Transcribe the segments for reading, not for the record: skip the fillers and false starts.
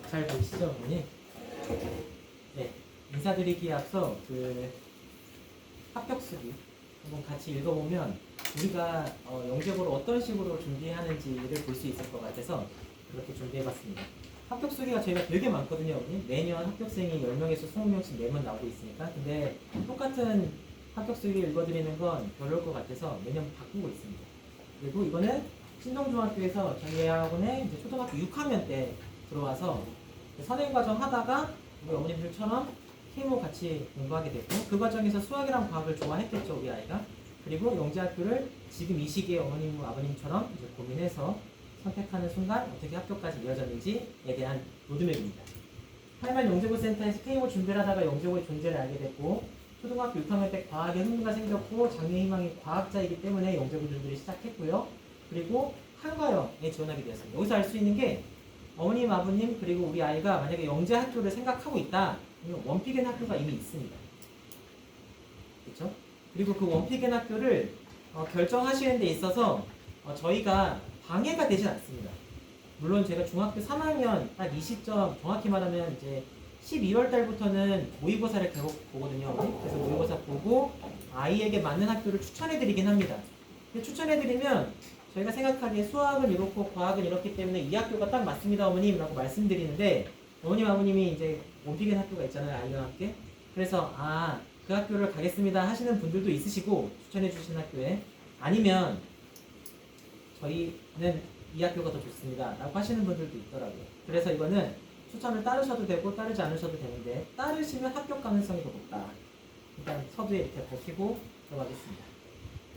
잘 보이시죠, 어머니? 네, 인사드리기에 앞서 합격 수기 한번 같이 읽어보면 우리가 영재고를 어떤 식으로 준비하는지를 볼 수 있을 것 같아서 그렇게 준비해봤습니다. 합격 수기가 저희가 되게 많거든요, 어머니. 매년 합격생이 10명에서 20명씩 매번 나오고 있으니까. 근데 똑같은 합격 수기 읽어드리는 건 별로일 것 같아서 매년 바꾸고 있습니다. 그리고 이거는 신동중학교에서 저희 학원에 이제 초등학교 6학년 때 들어와서 선행과정 하다가 우리 어머님들처럼 케이모 같이 공부하게 됐고, 그 과정에서 수학이랑 과학을 좋아했겠죠, 우리 아이가. 그리고 영재학교를 지금 이 시기에 어머님, 아버님처럼 이제 고민해서 선택하는 순간 어떻게 학교까지 이어졌는지에 대한 로드맵입니다. 하이만 영재고센터에서 케이모 준비를 하다가 영재고의 존재를 알게 됐고, 초등학교 6학년 때 과학에 흥미가 생겼고 장래 희망이 과학자이기 때문에 영재고 준비를 시작했고요. 그리고 한과형에 지원하게 되었습니다. 여기서 알 수 있는 게 어머님, 아버님 그리고 우리 아이가 만약에 영재 학교를 생각하고 있다, 그러면 원픽인 학교가 이미 있습니다. 그렇죠? 그리고 그 원픽인 학교를 결정하시는 데 있어서 저희가 방해가 되진 않습니다. 물론 제가 중학교 3학년 딱 이 시점 정확히 말하면 이제 12월 달부터는 모의고사를 계속 보거든요. 그래서 모의고사 보고 아이에게 맞는 학교를 추천해드리긴 합니다. 근데 추천해드리면 저희가 생각하기에 수학은 이렇고 과학은 이렇기 때문에 이 학교가 딱 맞습니다, 어머님 라고 말씀드리는데, 어머님, 아버님이 이제 원픽인 학교가 있잖아요, 아이와 함께. 그래서 그 학교를 가겠습니다 하시는 분들도 있으시고, 추천해주신 학교에. 아니면 저희는 이 학교가 더 좋습니다 라고 하시는 분들도 있더라고요. 그래서 이거는 추천을 따르셔도 되고 따르지 않으셔도 되는데, 따르시면 합격 가능성이 더 높다. 일단 서두에 이렇게 밝히고 들어가겠습니다.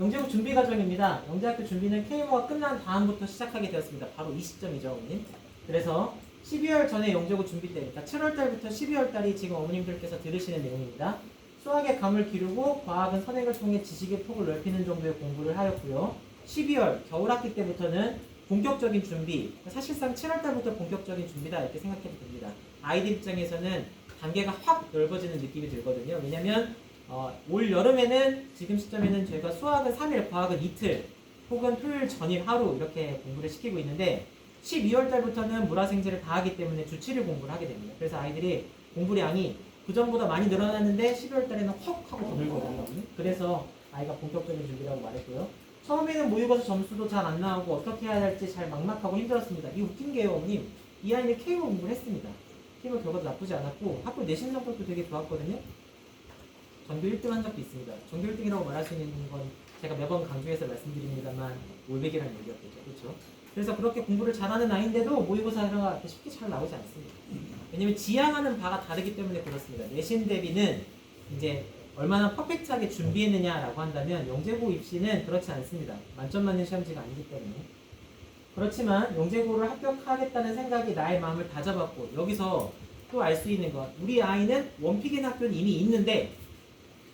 영재고 준비 과정입니다. 영재학교 준비는 K모가 끝난 다음부터 시작하게 되었습니다. 바로 이 시점이죠, 어머님. 그래서 12월 전에 영재고 준비 때니까 7월 달부터 12월 달이 지금 어머님들께서 들으시는 내용입니다. 수학의 감을 기르고 과학은 선행을 통해 지식의 폭을 넓히는 정도의 공부를 하였고요. 12월 겨울학기 때부터는 본격적인 준비, 사실상 7월 달부터 본격적인 준비다 이렇게 생각해도 됩니다. 아이들 입장에서는 단계가 확 넓어지는 느낌이 들거든요. 왜냐면 올 여름에는 지금 시점에는 저희가 수학은 3일, 과학은 이틀, 혹은 토요일 전일 하루 이렇게 공부를 시키고 있는데 12월 달부터는 물화생지를 다 하기 때문에 주 7일 공부를 하게 됩니다. 그래서 아이들이 공부량이 그전보다 많이 늘어났는데 12월 달에는 헉 하고 더 늘거든요. 그래서 아이가 본격적인 준비라고 말했고요. 처음에는 모의고사 점수도 잘 안 나오고 어떻게 해야 할지 잘 막막하고 힘들었습니다. 이 웃긴 게요, 어머님. 이 아이는 K모 공부를 했습니다. K모 결과도 나쁘지 않았고 학교 내신 성적도 되게 좋았거든요. 전교 1등 한 적도 있습니다. 전교 1등이라고 말할 수 있는 건 제가 매번 강조해서 말씀드립니다만 올백이라는 얘기였겠죠. 그렇죠? 그래서 그렇게 공부를 잘하는 아이인데도 모의고사가 쉽게 잘 나오지 않습니다. 왜냐면 지향하는 바가 다르기 때문에 그렇습니다. 내신 대비는 이제 얼마나 퍼펙트하게 준비했느냐라고 한다면 영재고 입시는 그렇지 않습니다. 만점 맞는 시험지가 아니기 때문에. 그렇지만 영재고를 합격하겠다는 생각이 나의 마음을 다잡았고, 여기서 또 알 수 있는 것, 우리 아이는 원픽인 학교는 이미 있는데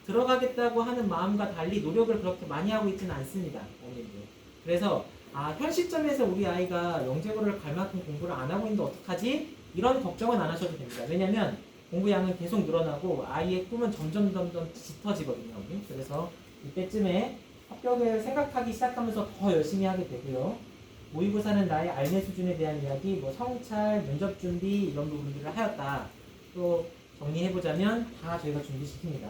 들어가겠다고 하는 마음과 달리 노력을 그렇게 많이 하고 있지는 않습니다, 어머님들. 그래서 현 시점에서 우리 아이가 영재고를 갈 만큼 공부를 안 하고 있는데 어떡하지? 이런 걱정은 안 하셔도 됩니다. 왜냐면 공부량은 계속 늘어나고 아이의 꿈은 점점 짙어지거든요. 그래서 이때쯤에 합격을 생각하기 시작하면서 더 열심히 하게 되고요. 모의고사는 나의 알매 수준에 대한 이야기, 성찰, 면접 준비 이런 부분들을 하였다. 또 정리해보자면 다 저희가 준비시킵니다.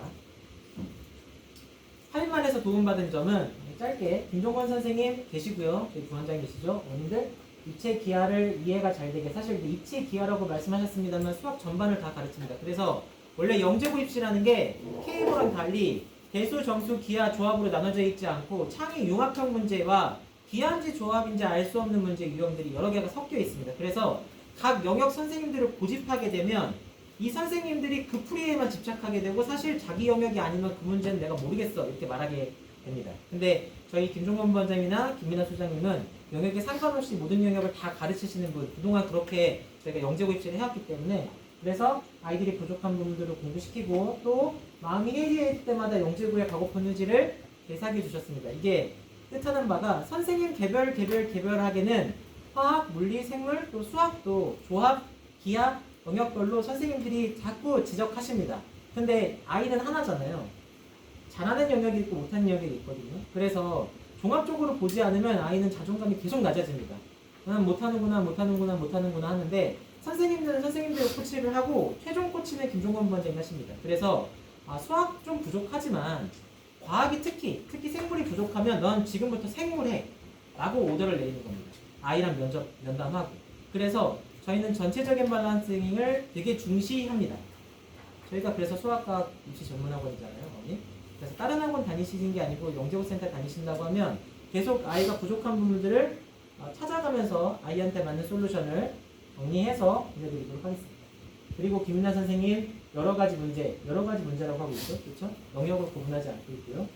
할인만에서 도움받은 점은 짧게 김종건 선생님 계시고요. 저희 부원장 계시죠. 오늘들 입체 기하를 이해가 잘 되게, 사실 입체 기하라고 말씀하셨습니다만 수학 전반을 다 가르칩니다. 그래서 원래 영재고 입시라는 게 K모랑 달리 대수, 정수, 기하, 조합으로 나눠져 있지 않고 창의 융합형 문제와 기하인지 조합인지 알 수 없는 문제 유형들이 여러 개가 섞여 있습니다. 그래서 각 영역 선생님들을 고집하게 되면 이 선생님들이 그 풀이에만 집착하게 되고 사실 자기 영역이 아니면 그 문제는 내가 모르겠어 이렇게 말하게 됩니다. 근데 저희 김종건 원장이나 김민아 소장님은 영역에 상관없이 모든 영역을 다 가르치시는 분, 그동안 그렇게 저희가 영재고 입시를 해왔기 때문에, 그래서 아이들이 부족한 부분들을 공부시키고 또 마음이 해이할 때마다 영재고에 가고픈 의지를 되살려 주셨습니다. 이게 뜻하는 바가 선생님 개별하게는 화학, 물리, 생물, 또 수학도 조합, 기하, 영역별로 선생님들이 자꾸 지적하십니다. 근데 아이는 하나잖아요. 잘하는 영역이 있고 못하는 영역이 있거든요. 그래서 종합적으로 보지 않으면 아이는 자존감이 계속 낮아집니다. 난 못하는구나 하는데 선생님들은 선생님대로 코치를 하고 최종 코치는 김종건 부원장이 하십니다. 그래서 수학 좀 부족하지만 과학이 특히 생물이 부족하면 넌 지금부터 생물해 라고 오더를 내리는 겁니다. 아이랑 면담하고. 그래서 저희는 전체적인 밸런싱을 되게 중시합니다. 저희가 그래서 수학과학 입시 전문학원이잖아요, 어머니. 그래서 다른 학원 다니시는 게 아니고 영재고센터 다니신다고 하면 계속 아이가 부족한 부분들을 찾아가면서 아이한테 맞는 솔루션을 정리해서 보내드리도록 하겠습니다. 그리고 김윤아 선생님 여러 가지 문제라고 하고 있죠, 그렇죠? 영역을 구분하지 않고 있고요.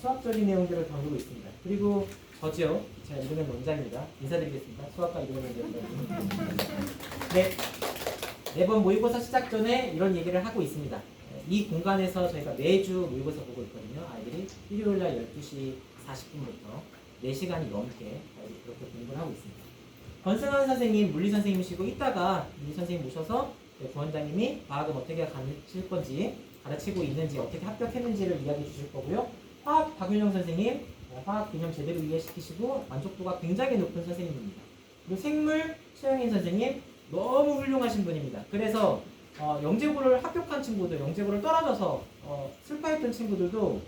수학적인 내용들을 다루고 있습니다. 그리고 저죠, 제가 이름은 원장입니다. 인사드리겠습니다. 수학과 이름은 원장입니다. 네, 매번 모의고사 시작 전에 이런 얘기를 하고 있습니다. 이 공간에서 저희가 매주 모의고사 보고 있거든요. 아이들이 일요일날 12시 40분부터 4시간이 넘게 그렇게 공부를 하고 있습니다. 권승환 선생님, 물리 선생님이시고 이따가 물리 선생님 모셔서 부원장님이 과학은 어떻게 가르칠 건지, 가르치고 있는지, 어떻게 합격했는지를 이야기해 주실 거고요. 화학 박윤영 선생님, 화학 개념 제대로 이해시키시고 만족도가 굉장히 높은 선생님입니다. 그리고 생물 최영인 선생님 너무 훌륭하신 분입니다. 그래서 영재고를 합격한 친구들, 영재고를 떨어져서 슬퍼했던 친구들도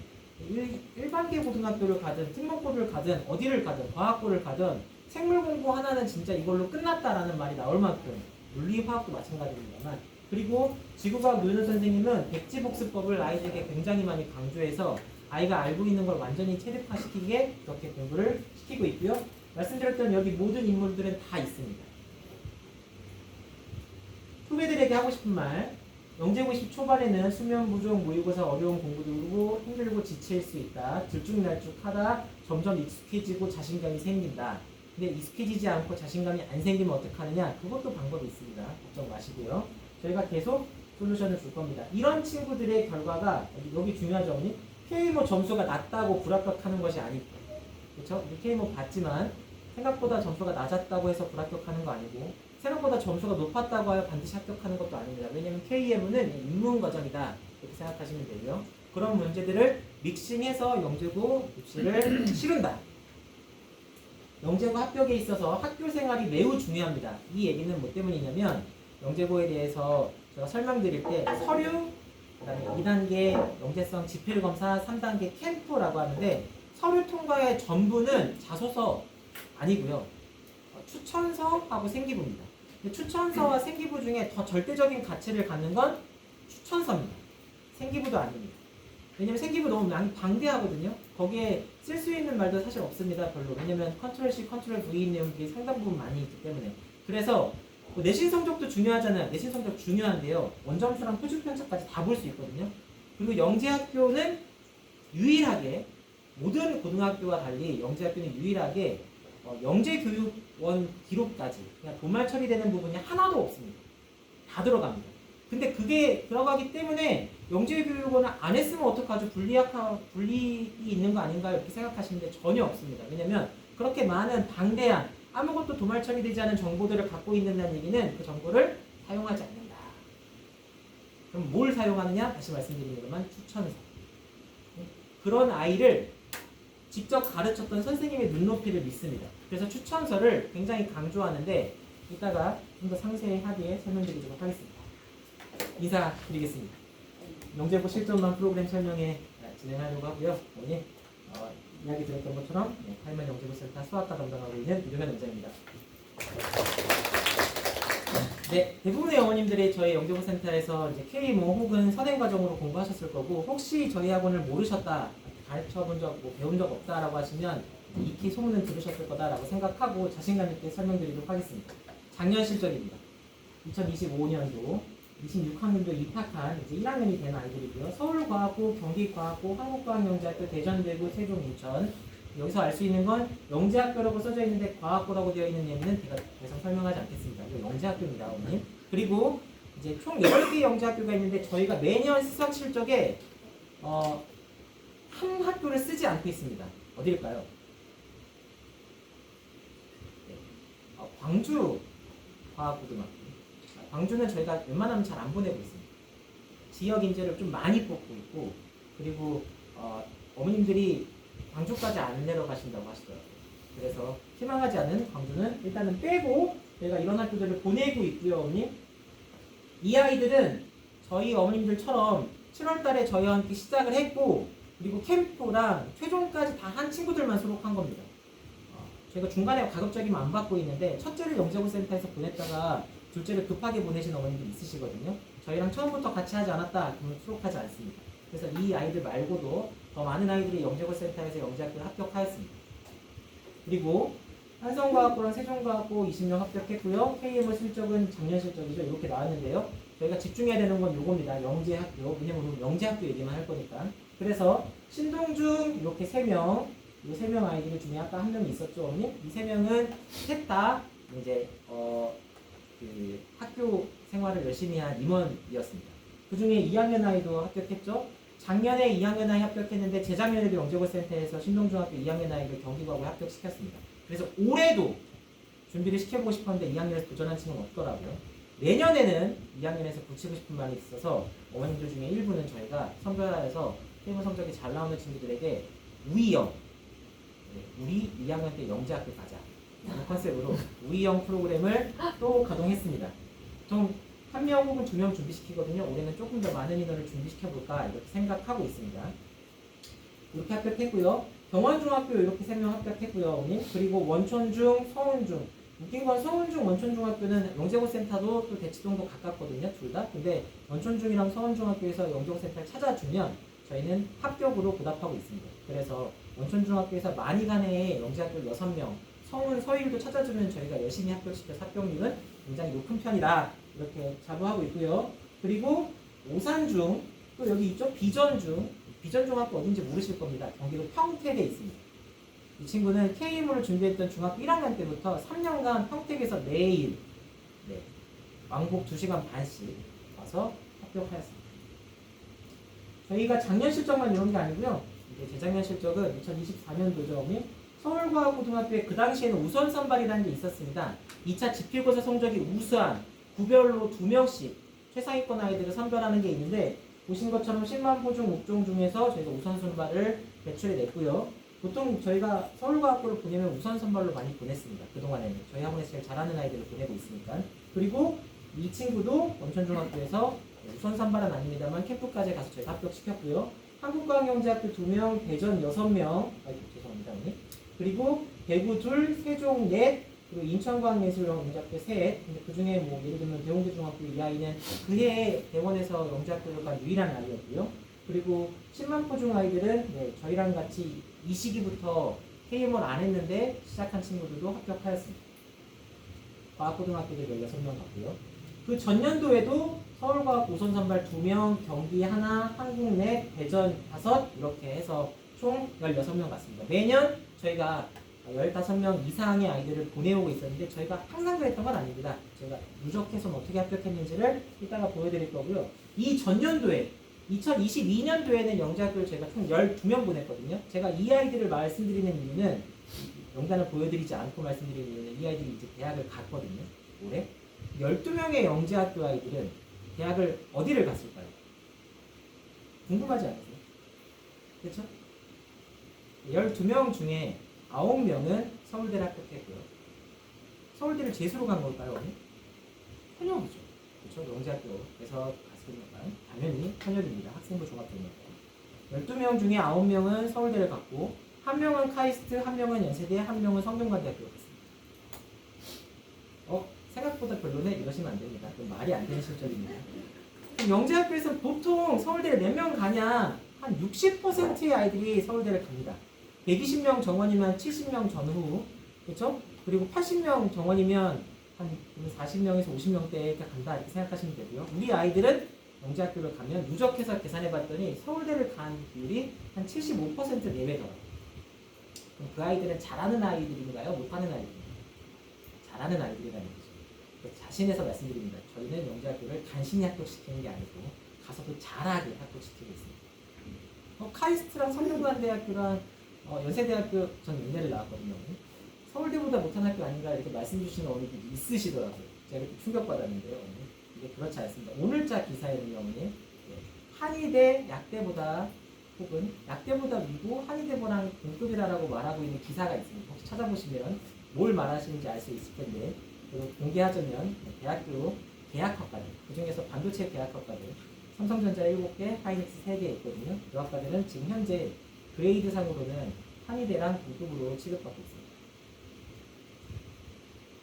일반계 고등학교를 가든 특목고를 가든 어디를 가든 과학고를 가든 생물 공부 하나는 진짜 이걸로 끝났다라는 말이 나올 만큼 물리 화학도 마찬가지입니다만, 그리고 지구과학 노윤호 선생님은 백지복습법을 아이들에게 굉장히 많이 강조해서 아이가 알고 있는 걸 완전히 체득화시키게 그렇게 공부를 시키고 있고요. 말씀드렸던 여기 모든 인물들은 다 있습니다. 후배들에게 하고 싶은 말, 영재고 10 초반에는 수면 부족, 모의고사 어려운 공부들고 힘들고 지칠 수 있다. 들쭉날쭉하다 점점 익숙해지고 자신감이 생긴다. 근데 익숙해지지 않고 자신감이 안 생기면 어떡하느냐? 그것도 방법이 있습니다. 걱정 마시고요. 저희가 계속 솔루션을 줄 겁니다. 이런 친구들의 결과가 여기 중요하죠, 어머니? K모 점수가 낮다고 불합격하는 것이 아니고, 그렇죠? K모 봤지만 생각보다 점수가 낮았다고 해서 불합격하는 거 아니고, 생각보다 점수가 높았다고 하여 반드시 합격하는 것도 아닙니다. 왜냐하면 KM은 입문 과정이다 이렇게 생각하시면 되고요. 그런 문제들을 믹싱해서 영재고 입시를 치른다. 영재고 합격에 있어서 학교 생활이 매우 중요합니다. 이 얘기는 뭐 때문이냐면 영재고에 대해서 제가 설명드릴 때 서류, 그다음에 2단계 영재성 지필검사, 3단계 캠프라고 하는데 서류 통과의 전부는 자소서 아니고요. 추천서하고 생기부입니다. 추천서와 생기부 중에 더 절대적인 가치를 갖는 건 추천서입니다. 생기부도 아닙니다. 왜냐면 생기부 너무 많이 방대하거든요. 거기에 쓸 수 있는 말도 사실 없습니다. 별로. 왜냐면 컨트롤 C, 컨트롤 V 내용들이 상당 부분 많이 있기 때문에. 그래서 뭐 내신 성적도 중요하잖아요. 내신 성적 중요한데요. 원점수랑 표준 편차까지 다 볼 수 있거든요. 그리고 영재학교는 유일하게 모든 고등학교와 달리 영재학교는 유일하게 영재교육원 기록까지 그냥 도말 처리되는 부분이 하나도 없습니다. 다 들어갑니다. 근데 그게 들어가기 때문에 영재교육원을 안 했으면 어떡하죠? 불이익이 있는 거 아닌가요? 이렇게 생각하시는데 전혀 없습니다. 왜냐면 그렇게 많은 방대한 아무것도 도말 처리되지 않은 정보들을 갖고 있는다는 얘기는 그 정보를 사용하지 않는다. 그럼 뭘 사용하느냐? 다시 말씀드리는 것만 추천서. 그런 아이를 직접 가르쳤던 선생님의 눈높이를 믿습니다. 그래서 추천서를 굉장히 강조하는데 이따가 좀 더 상세하게 설명드리도록 하겠습니다. 인사드리겠습니다. 영재고 실전만 프로그램 설명회 진행하려고 하고요. 오늘 이야기 드렸던 것처럼 8만 영재고 센터 수학과 담당하고 있는 이동현 원장입니다. 네, 대부분의 어머님들이 저희 영재고 센터에서 이제 K모 혹은 선행 과정으로 공부하셨을 거고, 혹시 저희 학원을 모르셨다, 가르쳐 본 적, 배운 적 없다라고 하시면 익히 소문은 들으셨을 거다라고 생각하고 자신감 있게 설명드리도록 하겠습니다. 작년 실적입니다. 2025년도 26학년도 입학한 이제 1학년이 된 아이들이고요. 서울과학고, 경기과학고, 한국과학영재학교, 대전대구, 세종, 인천. 여기서 알 수 있는 건 영재학교라고 써져 있는데 과학고라고 되어 있는 예는 제가 더 이상 설명하지 않겠습니다. 이거 영재학교입니다, 어머님. 그리고 이제 총 8개 영재학교가 있는데 저희가 매년 수학 실적에 한 학교를 쓰지 않고 있습니다. 어디일까요? 광주 과학고등학교. 광주는 저희가 웬만하면 잘 안 보내고 있습니다. 지역 인재를 좀 많이 뽑고 있고, 그리고 어머님들이 광주까지 안 내려가신다고 하시더라고요. 그래서 희망하지 않은 광주는 일단은 빼고 저희가 이런 학교들을 보내고 있고요, 어머님. 이 아이들은 저희 어머님들처럼 7월 달에 저희와 함께 시작을 했고, 그리고 캠프랑 최종까지 다 한 친구들만 수록한 겁니다. 저희가 중간에 가급적이면 안 받고 있는데, 첫째를 영재고센터에서 보냈다가 둘째를 급하게 보내신 어머님들 있으시거든요. 저희랑 처음부터 같이 하지 않았다 그러면 수록하지 않습니다. 그래서 이 아이들 말고도 더 많은 아이들이 영재고센터에서 영재학교에 합격하였습니다. 그리고 한성과학고랑 세종과학고 20명 합격했고요. KMO 실적은 작년 실적이죠. 이렇게 나왔는데요. 저희가 집중해야 되는 건 요겁니다. 영재학교. 왜냐면 우리 영재학교 얘기만 할 거니까. 그래서 신동중 이렇게 3명, 이 3명 아이들 중에 아까 한 명이 있었죠, 어머니? 이 3명은 셋 다 이제 그 학교 생활을 열심히 한 임원이었습니다. 그 중에 2학년 아이도 합격했죠. 작년에 2학년 아이 합격했는데 재작년에도 영재고센터에서 신동중학교 2학년 아이를 경기고하고 합격시켰습니다. 그래서 올해도 준비를 시켜보고 싶었는데 2학년에서 도전한 친구는 없더라고요. 내년에는 2학년에서 붙이고 싶은 말이 있어서 어머님들 중에 일부는 저희가 선별하여서 테이블 성적이 잘 나오는 친구들에게 우이영, 우리 2학년 때 영재학교 가자 이런 컨셉으로 우이영 프로그램을 또 가동했습니다. 좀 1명 혹은 2명 준비시키거든요. 올해는 조금 더 많은 인원을 준비시켜볼까 이렇게 생각하고 있습니다. 이렇게 합격했고요. 경원중학교 이렇게 3명 합격했고요, 어머님. 그리고 원촌중, 서운중. 웃긴 건 서운중, 원촌중학교는 영재고센터도 또 대치동도 가깝거든요, 둘 다. 근데 원촌중이랑 서운중학교에서 영재고센터를 찾아주면 저희는 합격으로 보답하고 있습니다. 그래서 원촌중학교에서 많이 간 해에 영재학교 6명, 서운, 서일도 찾아주면 저희가 열심히 합격시켜서 합격률은 굉장히 높은 편이다. 이렇게 자부하고 있고요. 그리고 오산중, 또 여기 있죠? 비전중. 비전중학교 어딘지 모르실 겁니다. 경기도 평택에 있습니다. 이 친구는 K임으로 준비했던 중학교 1학년 때부터 3년간 평택에서 매일 왕복 2시간 반씩 와서 합격하였습니다. 저희가 작년 실적만 이런 게 아니고요. 이제 재작년 실적은 2024년도죠. 서울과학고등학교에 그 당시에는 우선 선발이라는 게 있었습니다. 2차 지필고사 성적이 우수한 구별로 2명씩 최상위권 아이들을 선별하는 게 있는데 보신 것처럼 10만 포중 6종 중에서 저희가 우선 선발을 배출해 냈고요. 보통 저희가 서울과학고를 보내면 우선 선발로 많이 보냈습니다. 그동안에는 저희 학원에서 제일 잘하는 아이들을 보내고 있으니까. 그리고 이 친구도 원천중학교에서 우선 선발은 아닙니다만 캠프까지 가서 저희가 합격시켰고요. 한국과학영재학교 2명, 대전 6명, 죄송합니다. 그리고 대구 2, 세종 4, 그리고 인천과학예술영재학교 3. 근데 그 중에 뭐 예를 들면 대홍대중학교 이 아이는 그해 대원에서 영재학교를 간 유일한 아이였고요. 그리고 10만 포중 아이들은 저희랑 같이 이 시기부터 KM을 안 했는데 시작한 친구들도 합격하였습니다. 과학고등학교들 16명 갔고요. 그 전년도에도 서울과학 우선 선발 2명, 경기 1, 한국넷, 대전 5 이렇게 해서 총 16명 갔습니다. 매년 저희가 15명 이상의 아이들을 보내오고 있었는데 저희가 항상 그랬던 건 아닙니다. 제가 누적해서 어떻게 합격했는지를 이따가 보여드릴 거고요. 이 전년도에 2022년도에는 영재학교를 제가 총 12명 보냈거든요. 제가 이 아이들을 말씀드리는 이유는 명단을 보여드리지 않고 말씀드리는 이유는 이 아이들이 이제 대학을 갔거든요. 올해 12명의 영재학교 아이들은 대학을 어디를 갔을까요? 궁금하지 않으세요? 그렇죠? 12명 중에 9명은 서울대를 합격했고요. 서울대를 재수로 간 걸까요? 현역이죠. 그렇죠? 영재학교에서 갔으니까 당연히 현역입니다. 학생부 종합전형과 12명 중에 9명은 서울대를 갔고 1명은 카이스트, 1명은 연세대, 1명은 성균관대학교를 갔습니다. 생각보다 별로네? 이러시면 안 됩니다. 그건 말이 안 되는 실적입니다. 영재학교에서 보통 서울대를 몇 명 가냐? 한 60%의 아이들이 서울대를 갑니다. 120명 정원이면 70명 전후, 그렇죠? 그리고 80명 정원이면 한 40명에서 50명대에 간다 이렇게 생각하시면 되고요. 우리 아이들은 영재학교를 가면 누적해서 계산해봤더니 서울대를 간 비율이 한 75% 내외더라고요. 그럼 그 아이들은 잘하는 아이들인가요? 못하는 아이들인가요? 잘하는 아이들이라는 거죠. 자신해서 말씀드립니다. 저희는 영재학교를 간신히 합격시키는 게 아니고 가서도 잘하게 합격시키고 있습니다. 카이스트랑 성균관대학교랑 연세대학교 전 연대를 나왔거든요. 서울대보다 못한 학교 아닌가 이렇게 말씀 주시는 어머니들이 있으시더라고요. 제가 이렇게 충격받았는데요. 이게 그렇지 않습니다. 오늘자 기사에는요, 어머니 한의대, 약대보다 혹은 약대보다 위고 한의대보랑 동급이라고 말하고 있는 기사가 있습니다. 혹시 찾아보시면 뭘 말하시는지 알 수 있을 텐데 그리고 공개하자면 대학교 계약학과들, 그 중에서 반도체 계약학과들, 삼성전자 7개, 하이닉스 3개 있거든요. 그 학과들은 지금 현재 그레이드상으로는 한의대랑 동급으로 취급받고 있습니다.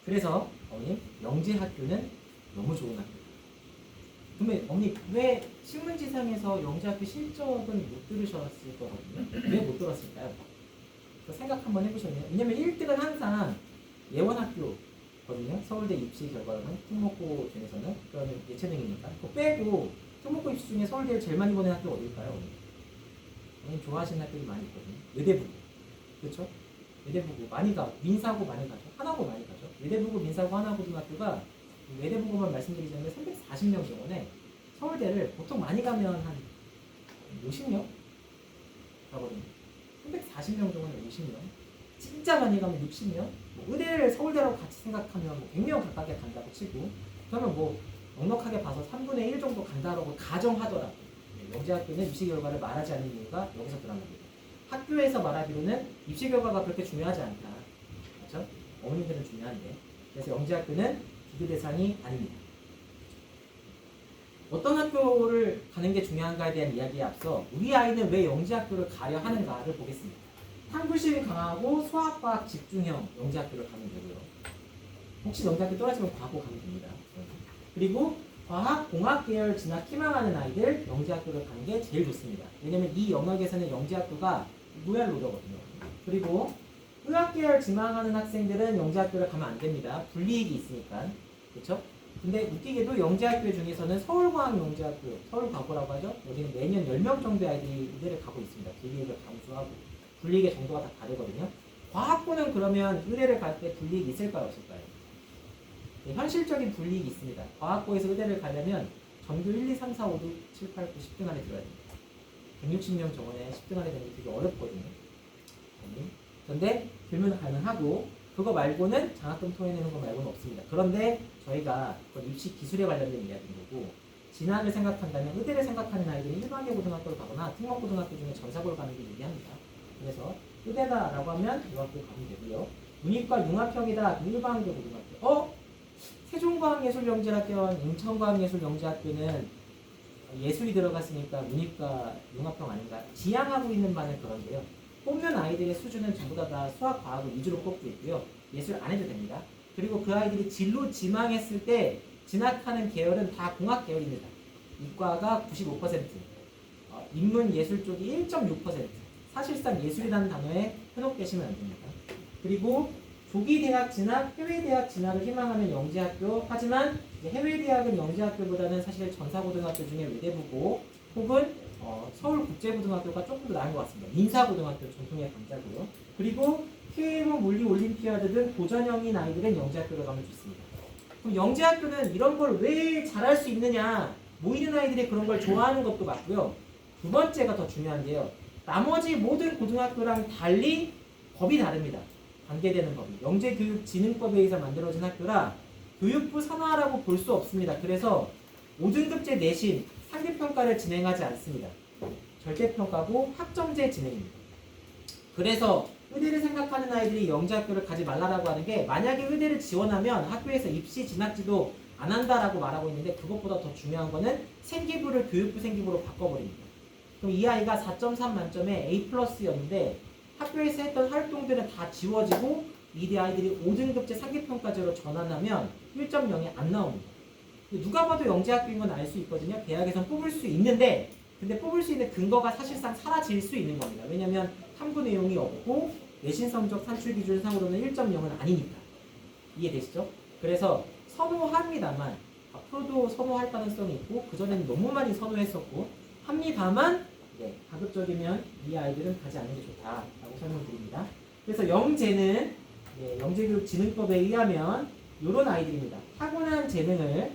그래서 어머님, 영재학교는 너무 좋은 학교예요. 그러면 어머니 왜 신문지상에서 영재학교 실적은 못 들으셨을 거거든요? 왜 못 들었을까요? 생각 한번 해보셨나요? 왜냐면 1등은 항상 예원학교거든요. 서울대 입시 결과로는 특목고 중에서는 그러면 예체능이니까 그거 빼고 특목고 입시 중에 서울대를 제일 많이 보낸 학교가 어딜까요? 어머님 좋아하시는 학교도 많이 있거든요. 의대부고, 그렇죠? 외대부고 많이 가고 민사고 많이 가죠. 하나고 많이 가죠. 외대부고 민사고 하나고등학교가 외대부고만 말씀드리자면 340명 정원에 서울대를 보통 많이 가면 한 50명 가거든요. 340명 정원에 50명. 진짜 많이 가면 60명. 뭐 의대를 서울대라고 같이 생각하면 뭐 100명 가깝게 간다고 치고 그러면 뭐 넉넉하게 봐서 3분의 1 정도 간다라고 가정하더라고요. 영재학교는 입시 결과를 말하지 않는 이유가 여기서 드러난 겁니다. 학교에서 말하기로는 입시 결과가 그렇게 중요하지 않다. 그렇죠? 어머님들은 중요한데. 그래서 영재학교는 비교 대상이 아닙니다. 어떤 학교를 가는 게 중요한가에 대한 이야기에 앞서 우리 아이는 왜 영재학교를 가려 하는가를 보겠습니다. 탐구심이 강하고 수학과학 집중형 영재학교를 가면 되고요. 혹시 영재학교 떨어지면 과고 가면 됩니다. 그리고 과학, 공학 계열 진학 희망하는 아이들 영재학교를 가는 게 제일 좋습니다. 왜냐면 이 영역에서는 영재학교가 무열 로더거든요. 그리고 의학 계열 지망하는 학생들은 영재학교를 가면 안 됩니다. 불이익이 있으니까. 그렇죠? 근데 웃기게도 영재학교 중에서는 서울과학 영재학교, 서울과고라고 하죠. 여기는 매년 10명 정도의 아이들이 의대를 가고 있습니다. 불이익을 감수하고. 불이익의 정도가 다 다르거든요. 과학부는 그러면 의대를 갈 때 불이익이 있을까요? 없을까요? 네, 현실적인 불이익이 있습니다. 과학고에서 의대를 가려면 전교 1, 2, 3, 4, 5, 6, 7, 8, 9, 10등 안에 들어야 됩니다. 160명 정원에 10등 안에 되는 게 되게 어렵거든요. 그런데 들면 가능하고 그거 말고는 장학금 토해내는 거 말고는 없습니다. 그런데 저희가 입시 기술에 관련된 이야기인 거고 진학을 생각한다면 의대를 생각하는 아이들은 일반계 고등학교를 가거나 특목고등학교 중에 전사고를 가는 게 유리합니다. 그래서 의대다라고 하면 이 학교 가면 되고요. 문이과 융합형이다 일반계 고등학교. 세종과학예술영재학교와 인천과학예술영재학교는 예술이 들어갔으니까 문이과 융합형 아닌가 지향하고 있는 바는 그런데요. 뽑는 아이들의 수준은 전부 다 수학, 과학을 위주로 뽑고 있고요. 예술 안 해도 됩니다. 그리고 그 아이들이 진로 지망했을 때 진학하는 계열은 다 공학 계열입니다. 이과가 95%, 인문 예술 쪽이 1.6%. 사실상 예술이라는 단어에 현혹되시면 안 됩니다. 그리고 조기 대학 진학, 해외 대학 진학을 희망하는 영재학교. 하지만 해외 대학은 영재학교보다는 사실 전사고등학교 중에 외대부고 혹은 서울국제고등학교가 조금 더 나은 것 같습니다. 민사고등학교 전통의 강자고요. 그리고 KMO 물리 올림피아드 등 도전형인 아이들은 영재학교로 가면 좋습니다. 그럼 영재학교는 이런 걸 왜 잘할 수 있느냐? 모이는 아이들이 그런 걸 좋아하는 것도 맞고요. 두 번째가 더 중요한데요. 나머지 모든 고등학교랑 달리 법이 다릅니다. 관계되는 법이. 영재교육진흥법에 의해서 만들어진 학교라 교육부 산하라고 볼 수 없습니다. 그래서 5등급제 내신 상대평가를 진행하지 않습니다. 절대평가고 학점제 진행입니다. 그래서 의대를 생각하는 아이들이 영재학교를 가지 말라라고 하는 게 만약에 의대를 지원하면 학교에서 입시 진학지도 안 한다라고 말하고 있는데 그것보다 더 중요한 거는 생기부를 교육부 생기부로 바꿔버립니다. 그럼 이 아이가 4.3 만점에 A+였는데 학교에서 했던 활동들은 다 지워지고 이대 아이들이 5등급제 상기평가제로 전환하면 1.0이 안 나옵니다. 누가 봐도 영재학교인 건 알 수 있거든요. 대학에선 뽑을 수 있는데 근데 뽑을 수 있는 근거가 사실상 사라질 수 있는 겁니다. 왜냐하면 탐구 내용이 없고 내신 성적 산출 기준상으로는 1.0은 아니니까. 이해되시죠? 그래서 선호합니다만 앞으로도 선호할 가능성이 있고 그전에는 너무 많이 선호했었고 합니다만 가급적이면 이 아이들은 가지 않는 게 좋다라고 설명드립니다. 그래서 영재는 영재교육진흥법에 의하면 이런 아이들입니다. 타고난 재능을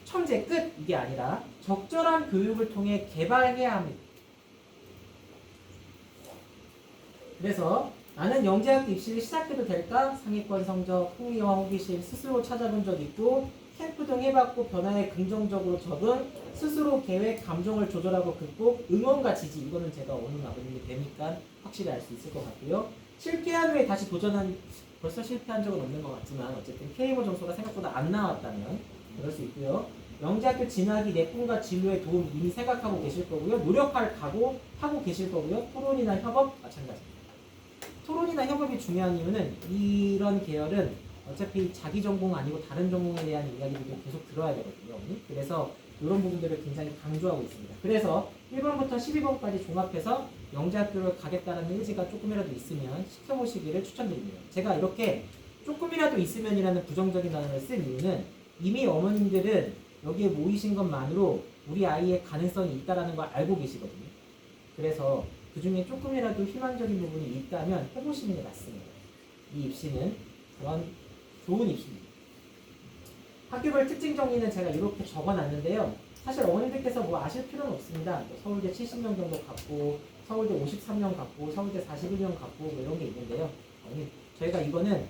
천재 끝 이게 아니라 적절한 교육을 통해 개발해야 합니다. 그래서 나는 영재학교 입시를 시작해도 될까? 상위권 성적, 흥미와 호기심 스스로 찾아본 적 있고 캠프 등 해봤고 변화에 긍정적으로 적응, 스스로 계획, 감정을 조절하고 극복, 응원과 지지. 이거는 제가 어느 아버님이 되니까 확실히 알 수 있을 것 같고요. 실패한 후에 다시 도전한 벌써 실패한 적은 없는 것 같지만 어쨌든 K5 점수가 생각보다 안 나왔다면 그럴 수 있고요. 영재학교 진학이 내 꿈과 진로에 도움 이미 생각하고 계실 거고요. 노력할 각오 하고 계실 거고요. 토론이나 협업 마찬가지입니다. 토론이나 협업이 중요한 이유는 이런 계열은 어차피 자기 전공 아니고 다른 전공에 대한 이야기들도 계속 들어야 되거든요. 그래서 이런 부분들을 굉장히 강조하고 있습니다. 그래서 1번부터 12번까지 종합해서 영재학교를 가겠다는 의지가 조금이라도 있으면 시켜보시기를 추천드립니다. 제가 이렇게 조금이라도 있으면이라는 부정적인 단어를 쓴 이유는 이미 어머님들은 여기에 모이신 것만으로 우리 아이의 가능성이 있다는 걸 알고 계시거든요. 그래서 그 중에 조금이라도 희망적인 부분이 있다면 해보시는 게 맞습니다. 이 입시는 그런 좋은 입시입니다. 학교별 특징 정리는 제가 이렇게 적어놨는데요. 사실 어머님들께서 뭐 아실 필요는 없습니다. 뭐 서울대 70명 정도 갖고 서울대 53명 갖고 서울대 41명 갖고 뭐 이런 게 있는데요. 저희가 이거는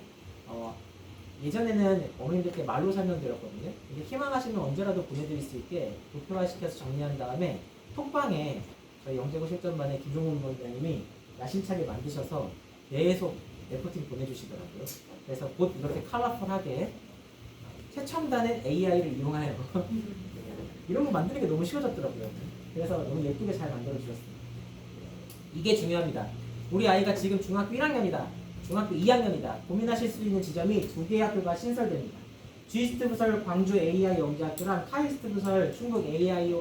예전에는 어머님들께 말로 설명드렸거든요. 이게 희망하시면 언제라도 보내드릴 수 있게 도표화시켜서 정리한 다음에 톡방에 저희 영재고 실전반의 김종훈 원장님이 야심차게 만드셔서 계속 레포팅 보내주시더라고요. 그래서 곧 이렇게 컬러풀하게 최첨단의 AI를 이용하여 이런 거 만드는 게 너무 쉬워졌더라고요. 그래서 너무 예쁘게 잘 만들어주셨습니다. 이게 중요합니다. 우리 아이가 지금 중학교 1학년이다. 중학교 2학년이다. 고민하실 수 있는 지점이 두 개의 학교가 신설됩니다. G스트 부설 광주 AI 영재학교랑 카이스트 부설 충북 AI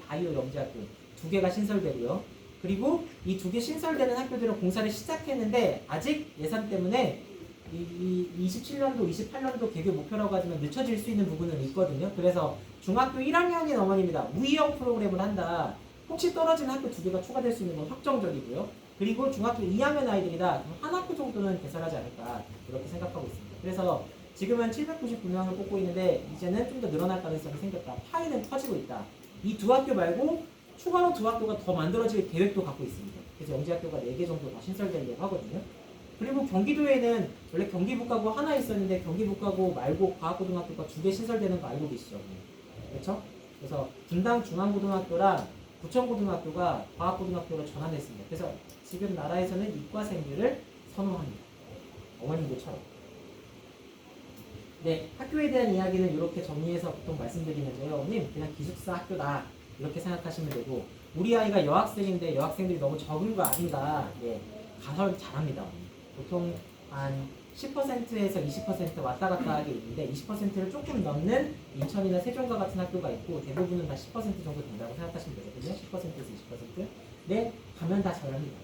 바이오 영재학교 두 개가 신설되고요. 그리고 이 두 개 신설되는 학교들은 공사를 시작했는데 아직 예산 때문에 이 27년도, 28년도 개교 목표라고 하지만 늦춰질 수 있는 부분은 있거든요. 그래서 중학교 1학년인 어머님이다. 우이형 프로그램을 한다. 혹시 떨어지는 학교 두 개가 추가될 수 있는 건 확정적이고요. 그리고 중학교 2학년 아이들이다. 한 학교 정도는 개설하지 않을까 이렇게 생각하고 있습니다. 그래서 지금은 799명을 뽑고 있는데 이제는 좀 더 늘어날 가능성이 생겼다. 파이는 커지고 있다. 이 두 학교 말고 추가로 두 학교가 더 만들어질 계획도 갖고 있습니다. 그래서 영재학교가 4개 정도 더 신설되려고 하거든요. 그리고 경기도에는 원래 경기북가고 하나 있었는데 경기북가고 말고 과학고등학교가 2개 신설되는 거 알고 계시죠? 그렇죠? 그래서 분당 중앙고등학교랑 부천고등학교가 과학고등학교로 전환했습니다. 그래서 지금 나라에서는 이과생들을 선호합니다. 어머님들처럼. 네, 학교에 대한 이야기는 이렇게 정리해서 보통 말씀드리는데요. 어머님, 그냥 기숙사 학교다. 이렇게 생각하시면 되고, 우리 아이가 여학생인데 여학생들이 너무 적은 거 아닌가. 네, 가설 잘합니다. 보통 한 10%에서 20% 왔다 갔다 하게 있는데 20%를 조금 넘는 인천이나 세종과 같은 학교가 있고 대부분은 다 10% 정도 된다고 생각하시면 되거든요. 10%에서 20%. 네, 가면 다 잘합니다.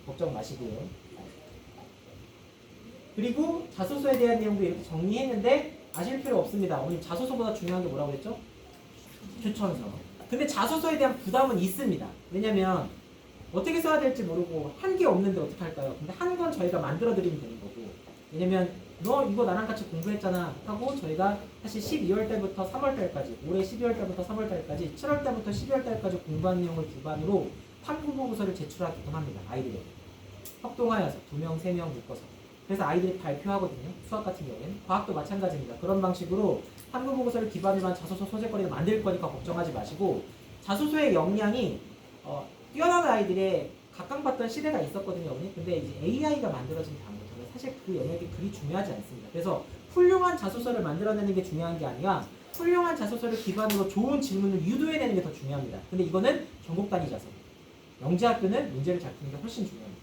걱정 마시고요. 그리고 자소서에 대한 내용도 이렇게 정리했는데 아실 필요 없습니다. 어머님 자소서보다 중요한 게 뭐라고 했죠? 추천서. 근데 자소서에 대한 부담은 있습니다. 왜냐면 어떻게 써야 될지 모르고 한 게 없는데 어떻게 할까요? 근데 한 건 저희가 만들어 드리면 되는 거고. 왜냐면 너 이거 나랑 같이 공부했잖아 하고 저희가 사실 12월 달부터 3월 달까지 올해 12월 달부터 3월 달까지 7월 달부터 12월 달까지 공부한 내용을 기반으로 탐구 보고서를 제출하기도 합니다. 아이들에게. 협동하여서 2명, 3명 묶어서. 그래서 아이들이 발표하거든요. 수학 같은 경우에는. 과학도 마찬가지입니다. 그런 방식으로 탐구 보고서를 기반으로 한 자소서 소재거리를 만들 거니까 걱정하지 마시고 자소서의 역량이 뛰어난 아이들의 각광받던 시대가 있었거든요. 근데 이제 AI가 만들어진 다음부터는 사실 그 영역이 그리 중요하지 않습니다. 그래서 훌륭한 자소서를 만들어내는 게 중요한 게 아니라 훌륭한 자소서를 기반으로 좋은 질문을 유도해내는 게 더 중요합니다. 근데 이거는 전국 단위 자소. 영재학교는 문제를 잘 푸는 게 훨씬 중요합니다.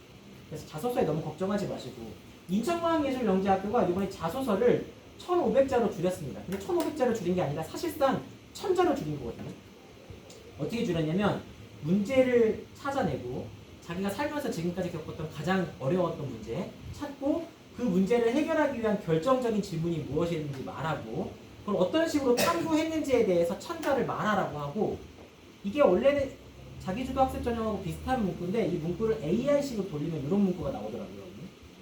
그래서 자소서에 너무 걱정하지 마시고 인천과학예술영재학교가 이번에 자소서를 1,500자로 줄였습니다. 근데 1,500자로 줄인 게 아니라 사실상 1,000자로 줄인 거거든요. 어떻게 줄였냐면 문제를 찾아내고 자기가 살면서 지금까지 겪었던 가장 어려웠던 문제 찾고 그 문제를 해결하기 위한 결정적인 질문이 무엇이든지 말하고 그걸 어떤 식으로 탐구했는지에 대해서 1,000자를 말하라고 하고 이게 원래는 자기주도 학습 전형하고 비슷한 문구인데 이 문구를 AI식으로 돌리면 이런 문구가 나오더라고요.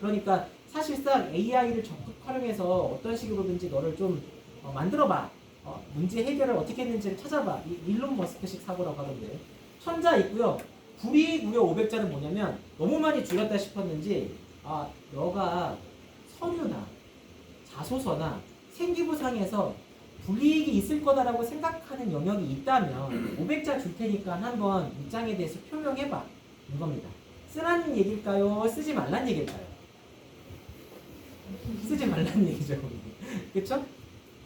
그러니까 사실상 AI를 적극 활용해서 어떤 식으로든지 너를 좀 만들어봐. 문제 해결을 어떻게 했는지를 찾아봐. 일론 머스크식 사고라고 하던데 1,000자 있고요. 불이익 무려 500자는 뭐냐면 너무 많이 줄였다 싶었는지 너가 서류나 자소서나 생기부상에서 불이익이 있을 거다라고 생각하는 영역이 있다면 500자 줄 테니까 한번 입장에 대해서 표명해봐. 이겁니다. 쓰라는 얘기일까요? 쓰지 말란 얘기일까요? 쓰지 말라는 얘기죠. 그렇죠?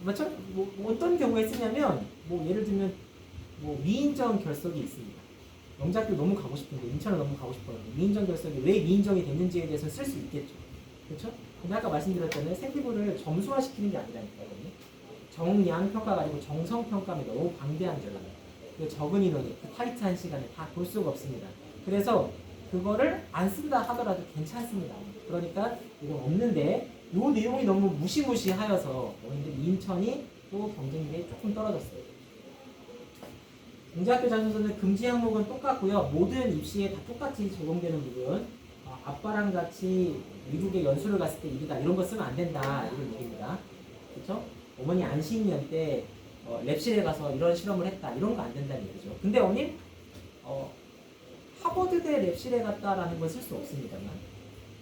맞죠? 뭐 어떤 경우에 쓰냐면 뭐 예를 들면 뭐 미인정 결석이 있습니다. 영재학교 너무 가고 싶은데 인천을 너무 가고 싶어요. 미인정 결석이 왜 미인정이 됐는지에 대해서 쓸 수 있겠죠. 그렇죠? 근데 아까 말씀드렸잖아요. 생기부를 점수화시키는 게 아니라니까요. 정량 평가가 아니고 정성 평가입니다. 너무 방대한 결과입니다. 그 적은 인원이 그 타이트한 시간에 다 볼 수가 없습니다. 그래서 그거를 안 쓴다 하더라도 괜찮습니다. 그러니까 이건 없는데 이 내용이 너무 무시무시하여서 어머님들 인천이 또 경쟁률이 조금 떨어졌어요. 영재학교 자소서는 금지 항목은 똑같고요. 모든 입시에 다 똑같이 적용되는 부분. 아빠랑 같이 미국에 연수를 갔을 때 일이다. 이런 거 쓰면 안 된다. 이런 얘기입니다. 그렇죠? 어머니 안식년 때 랩실에 가서 이런 실험을 했다. 이런 거 안 된다는 얘기죠. 근데 어머님 하버드대 랩실에 갔다라는 건 쓸 수 없습니다만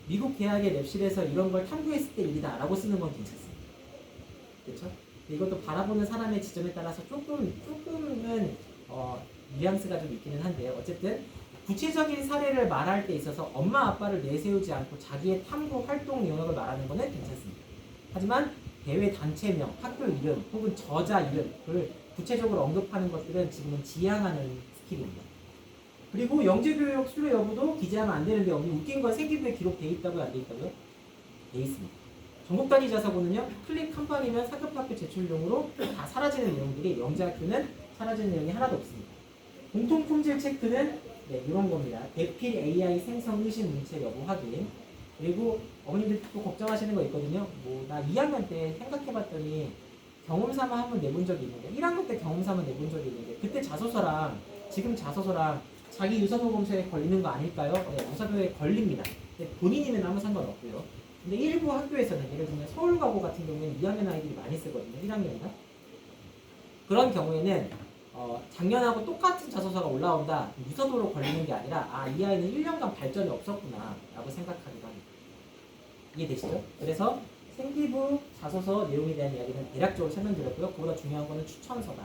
미국 대학의 랩실에서 이런 걸 탐구했을 때 일이다 라고 쓰는 건 괜찮습니다. 그렇죠? 이것도 바라보는 사람의 지점에 따라서 조금은 뉘앙스가 좀 있기는 한데요. 어쨌든 구체적인 사례를 말할 때 있어서 엄마 아빠를 내세우지 않고 자기의 탐구 활동 영역을 말하는 것은 괜찮습니다. 하지만 대회 단체명, 학교 이름 혹은 저자 이름을 구체적으로 언급하는 것들은 지금은 지양하는 스킬입니다. 그리고 영재교육 순례 여부도 기재하면 안 되는데 웃긴 건 생기부에 기록돼 있다고요? 안 돼 있다고요? 돼 있습니다. 전국 단위 자사고는요. 클릭 한 방이면 상급학교 제출용으로 다 사라지는 내용들이 영재학교는 사라지는 내용이 하나도 없습니다. 공통 품질 체크는 이런 겁니다. 대필 AI 생성 의심 문체 여부 확인. 그리고 어머님들 또 걱정하시는 거 있거든요. 뭐 나 2학년 때 생각해봤더니 경험 삼아 한번 내본 적이 있는데 1학년 때 경험 삼아 내본 적이 있는데 그때 자소서랑 지금 자소서랑 자기 유사보험서에 걸리는 거 아닐까요? 네, 유사보험에 걸립니다. 근데 본인이면 아무 상관없고요. 근데 일부 학교에서는 예를 들면 서울가고 같은 경우에는 2학년 아이들이 많이 쓰거든요. 1학년이나 그런 경우에는 작년하고 똑같은 자소서가 올라온다. 유사도로 걸리는 게 아니라 이 아이는 1년간 발전이 없었구나 라고 생각하기도 합니다. 이해되시죠? 그래서 생기부 자소서 내용에 대한 이야기는 대략적으로 설명드렸고요. 그보다 중요한 거는 추천서다.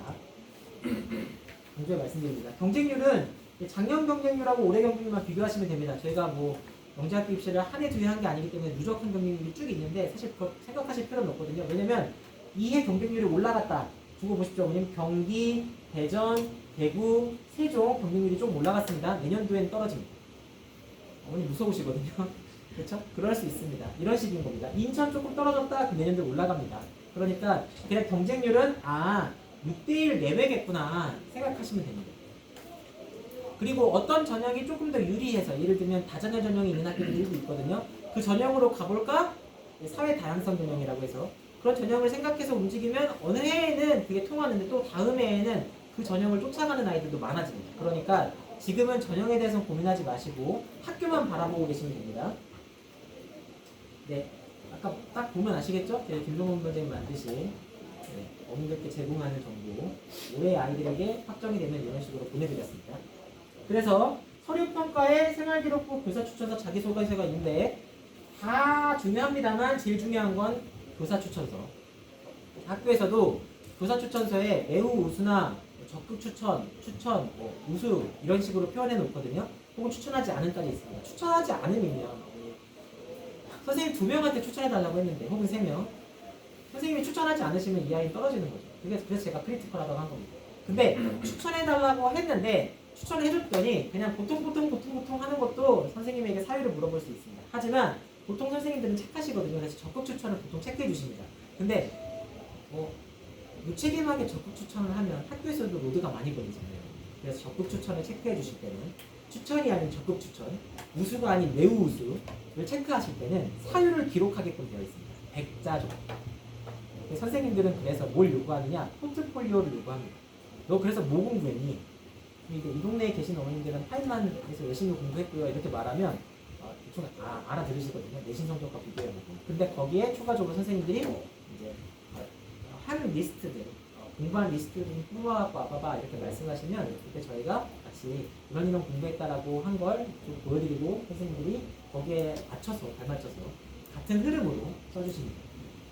강조해 말씀드립니다. 경쟁률은 작년 경쟁률하고 올해 경쟁률만 비교하시면 됩니다. 저희가 뭐 영재학교 입시를 한 해, 두 해 한 게 아니기 때문에 누적한 경쟁률이 쭉 있는데 사실 그거 생각하실 필요는 없거든요. 왜냐면 2해 경쟁률이 올라갔다. 두고 보십시오. 어머님 경기, 대전, 대구, 세종 경쟁률이 좀 올라갔습니다. 내년도에는 떨어집니다. 어머님 무서우시거든요. 그렇죠? 그럴 수 있습니다. 이런 식인 겁니다. 인천 조금 떨어졌다. 그 내년도 올라갑니다. 그러니까 그냥 경쟁률은 6대1 내외겠구나 생각하시면 됩니다. 그리고 어떤 전형이 조금 더 유리해서 예를 들면 다전형 전형이 있는 학교들이 일부 있거든요. 그 전형으로 가볼까? 사회 다양성 전형이라고 해서 그런 전형을 생각해서 움직이면 어느 해에는 그게 통하는데 또 다음 해에는 그 전형을 쫓아가는 아이들도 많아집니다. 그러니까 지금은 전형에 대해서 고민하지 마시고 학교만 바라보고 계시면 됩니다. 네, 아까 딱 보면 아시겠죠? 김종훈 선생님 만드신 어머님들께 제공하는 정보 올해 아이들에게 확정이 되면 이런 식으로 보내드렸습니다. 그래서 서류평가에 생활기록부, 교사추천서, 자기소개서가 있는데 다 중요합니다만 제일 중요한 건 교사추천서. 학교에서도 교사추천서에 매우 우수나 적극 추천, 우수 이런 식으로 표현해 놓거든요. 혹은 추천하지 않은까지 있습니다. 추천하지 않으면요. 선생님 2명한테 추천해달라고 했는데 혹은 3명 선생님이 추천하지 않으시면 이 아이는 떨어지는 거죠. 그래서 제가 크리티컬하다고 한 겁니다. 근데 추천해달라고 했는데 추천을 해줬더니 그냥 보통 하는 것도 선생님에게 사유를 물어볼 수 있습니다. 하지만 보통 선생님들은 착하시거든요. 그래서 적극 추천을 보통 체크해 주십니다. 근데 무책임하게 적극 추천을 하면 학교에서도 로드가 많이 걸리잖아요. 그래서 적극 추천을 체크해 주실 때는 추천이 아닌 적극 추천, 우수가 아닌 매우 우수를 체크하실 때는 사유를 기록하게끔 되어 있습니다. 100자 정도. 선생님들은 그래서 뭘 요구하느냐? 포트폴리오를 요구합니다. 너 그래서 뭐 공부했니? 이제 이 동네에 계신 어머님들은 파인만에서 열심히 공부했고요. 이렇게 말하면 대충 알아들으시거든요. 내신 성적과 비교해보고. 근데 거기에 추가적으로 선생님들이 이제 한 리스트들, 공부한 리스트를 좀 뽑아갖고 와봐봐 이렇게 말씀하시면 그때 저희가 같이 이런 공부했다라고 한 걸 좀 보여드리고 선생님들이 거기에 맞춰서 발맞춰서 같은 흐름으로 써주십니다.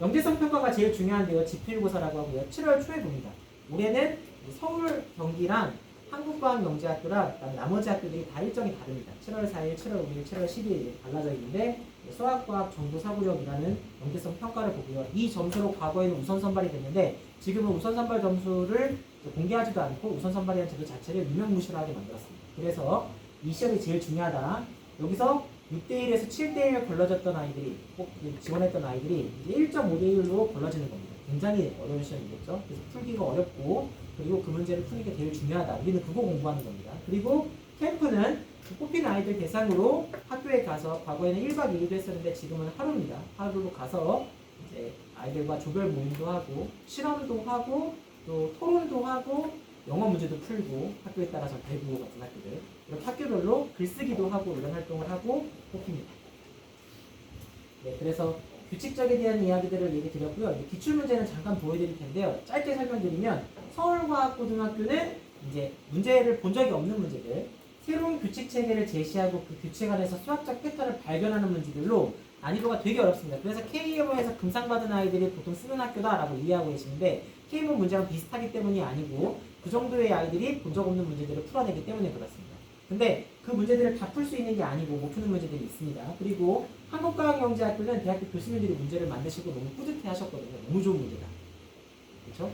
영재성 평가가 제일 중요한데요. 지필고사라고 하고요. 7월 초에 봅니다. 올해는 서울, 경기랑 한국과학영재학교랑 그다음에 나머지 학교들이 다 일정이 다릅니다. 7월 4일, 7월 5일, 7월 12일 달라져 있는데 수학과학 정보 사고력이라는 연계성 평가를 보고요. 이 점수로 과거에는 우선 선발이 됐는데 지금은 우선 선발 점수를 공개하지도 않고 우선 선발이라는 제도 자체를 유명무실하게 만들었습니다. 그래서 이 시험이 제일 중요하다. 여기서 6대1에서 7대1 걸러졌던 아이들이 꼭 지원했던 아이들이 이제 1.5대1로 걸러지는 겁니다. 굉장히 어려운 시험이겠죠. 그래서 풀기가 어렵고 그리고 그 문제를 푸는 게 제일 중요하다. 우리는 그거 공부하는 겁니다. 그리고 캠프는 뽑힌 아이들 대상으로 학교에 가서 과거에는 1박 2일도 했었는데 지금은 하루입니다. 하루로 가서 이제 아이들과 조별 모임도 하고 실험도 하고 또 토론도 하고 영어 문제도 풀고 학교에 따라서 대구 같은 학교들 이렇게 학교별로 글쓰기도 하고 이런 활동을 하고 뽑힙니다. 네, 그래서 규칙적에 대한 이야기들을 얘기 드렸고요. 기출문제는 잠깐 보여드릴 텐데요. 짧게 설명드리면 서울과학고등학교는 이제 문제를 본 적이 없는 문제들, 새로운 규칙 체계를 제시하고 그 규칙 안에서 수학적 패턴을 발견하는 문제들로 난이도가 되게 어렵습니다. 그래서 K모에서 금상받은 아이들이 보통 쓰는 학교다라고 이해하고 계시는데 K모 문제랑 비슷하기 때문이 아니고 그 정도의 아이들이 본 적 없는 문제들을 풀어내기 때문에 그렇습니다. 근데 그 문제들을 다 풀 수 있는 게 아니고 못 푸는 문제들이 있습니다. 그리고 한국과학영재학교는 대학교 교수님들이 문제를 만드시고 너무 뿌듯해 하셨거든요. 너무 좋은 문제다. 그렇죠?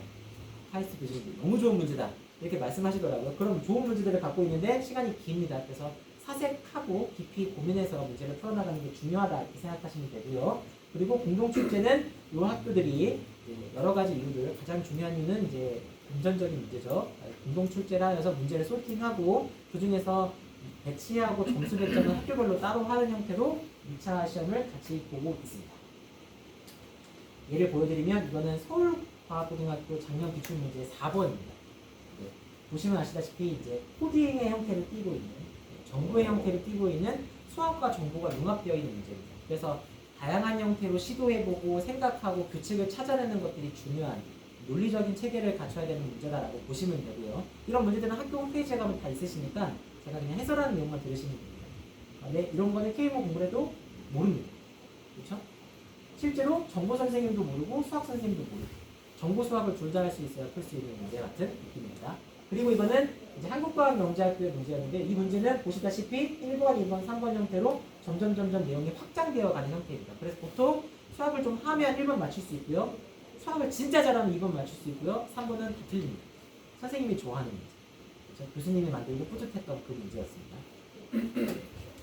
하이스트 교수님들이 너무 좋은 문제다. 이렇게 말씀하시더라고요. 그럼 좋은 문제들을 갖고 있는데 시간이 깁니다. 그래서 사색하고 깊이 고민해서 문제를 풀어나가는 게 중요하다 이렇게 생각하시면 되고요. 그리고 공동출제는 이 학교들이 여러 가지 이유들 가장 중요한 이유는 이제 금전적인 문제죠. 공동출제라 해서 문제를 소팅하고 그 중에서 배치하고 점수 배점은 학교별로 따로 하는 형태로 2차 시험을 같이 보고 있습니다. 예를 보여드리면 이거는 서울과학고등학교 작년 기출문제 4번입니다. 보시면 아시다시피 이제 코딩의 형태를 띠고 있는 정보의 형태를 띠고 있는 수학과 정보가 융합되어 있는 문제입니다. 그래서 다양한 형태로 시도해보고 생각하고 규칙을 찾아내는 것들이 중요한 논리적인 체계를 갖춰야 되는 문제다라고 보시면 되고요. 이런 문제들은 학교 홈페이지에 가면 다 있으시니까 제가 그냥 해설하는 내용만 들으시면 됩니다. 네, 이런 거는 K모 공부를 해도 모릅니다. 그렇죠? 실제로 정보 선생님도 모르고 수학 선생님도 모르고 정보 수학을 둘 다 할 수 있어야 풀 수 있는 문제 같은 느낌입니다. 그리고 이거는 이제 한국과학영재학교의 문제였는데 이 문제는 보시다시피 1번, 2번, 3번 형태로 점점 내용이 확장되어 가는 형태입니다. 그래서 보통 수학을 좀 하면 1번 맞출 수 있고요. 수학을 진짜 잘하면 2번 맞출 수 있고요. 3번은 다 틀립니다. 선생님이 좋아하는 문제. 그렇죠? 교수님이 만들고 뿌듯했던 그 문제였습니다.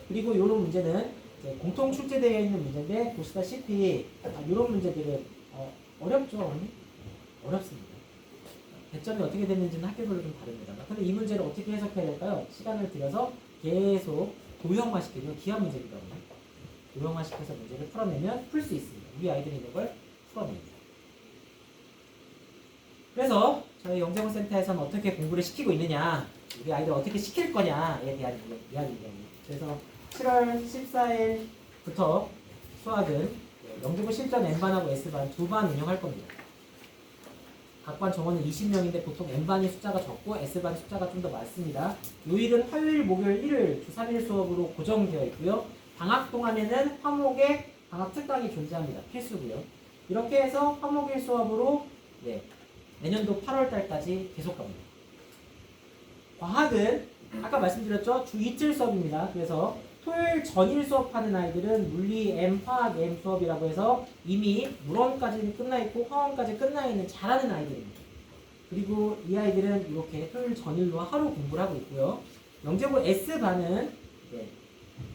그리고 이런 문제는 이제 공통 출제되어 있는 문제인데 보시다시피 이런 문제들은 어렵죠? 어렵습니다. 배점이 어떻게 됐는지는 학교별로 좀 다릅니다. 그런데 이 문제를 어떻게 해석해야 될까요? 시간을 들여서 계속 도형화시키면 기하 문제이거든요. 도형화시켜서 문제를 풀어내면 풀 수 있습니다. 우리 아이들이 있는 걸 풀어냅니다. 그래서 저희 영재고센터에서는 어떻게 공부를 시키고 있느냐, 우리 아이들 어떻게 시킬 거냐에 대한 이야기입니다. 그래서 7월 14일부터 수학은 영재고 실전 N반하고 S반 두 반 운영할 겁니다. 각 반 정원은 20명인데 보통 N반이 숫자가 적고 S반이 숫자가 좀 더 많습니다. 요일은 화요일, 목요일, 일요일 주 3일 수업으로 고정되어 있고요. 방학 동안에는 화목에 방학 특강이 존재합니다. 필수고요. 이렇게 해서 화목일 수업으로 내년도 8월 달까지 계속 갑니다. 과학은 아까 말씀드렸죠? 주 이틀 수업입니다. 그래서 토요일 전일 수업하는 아이들은 물리 M, 화학 M 수업이라고 해서 이미 물원까지 끝나 있고 화원까지 끝나 있는 잘하는 아이들입니다. 그리고 이 아이들은 이렇게 토요일 전일로 하루 공부를 하고 있고요. 영재고 S반은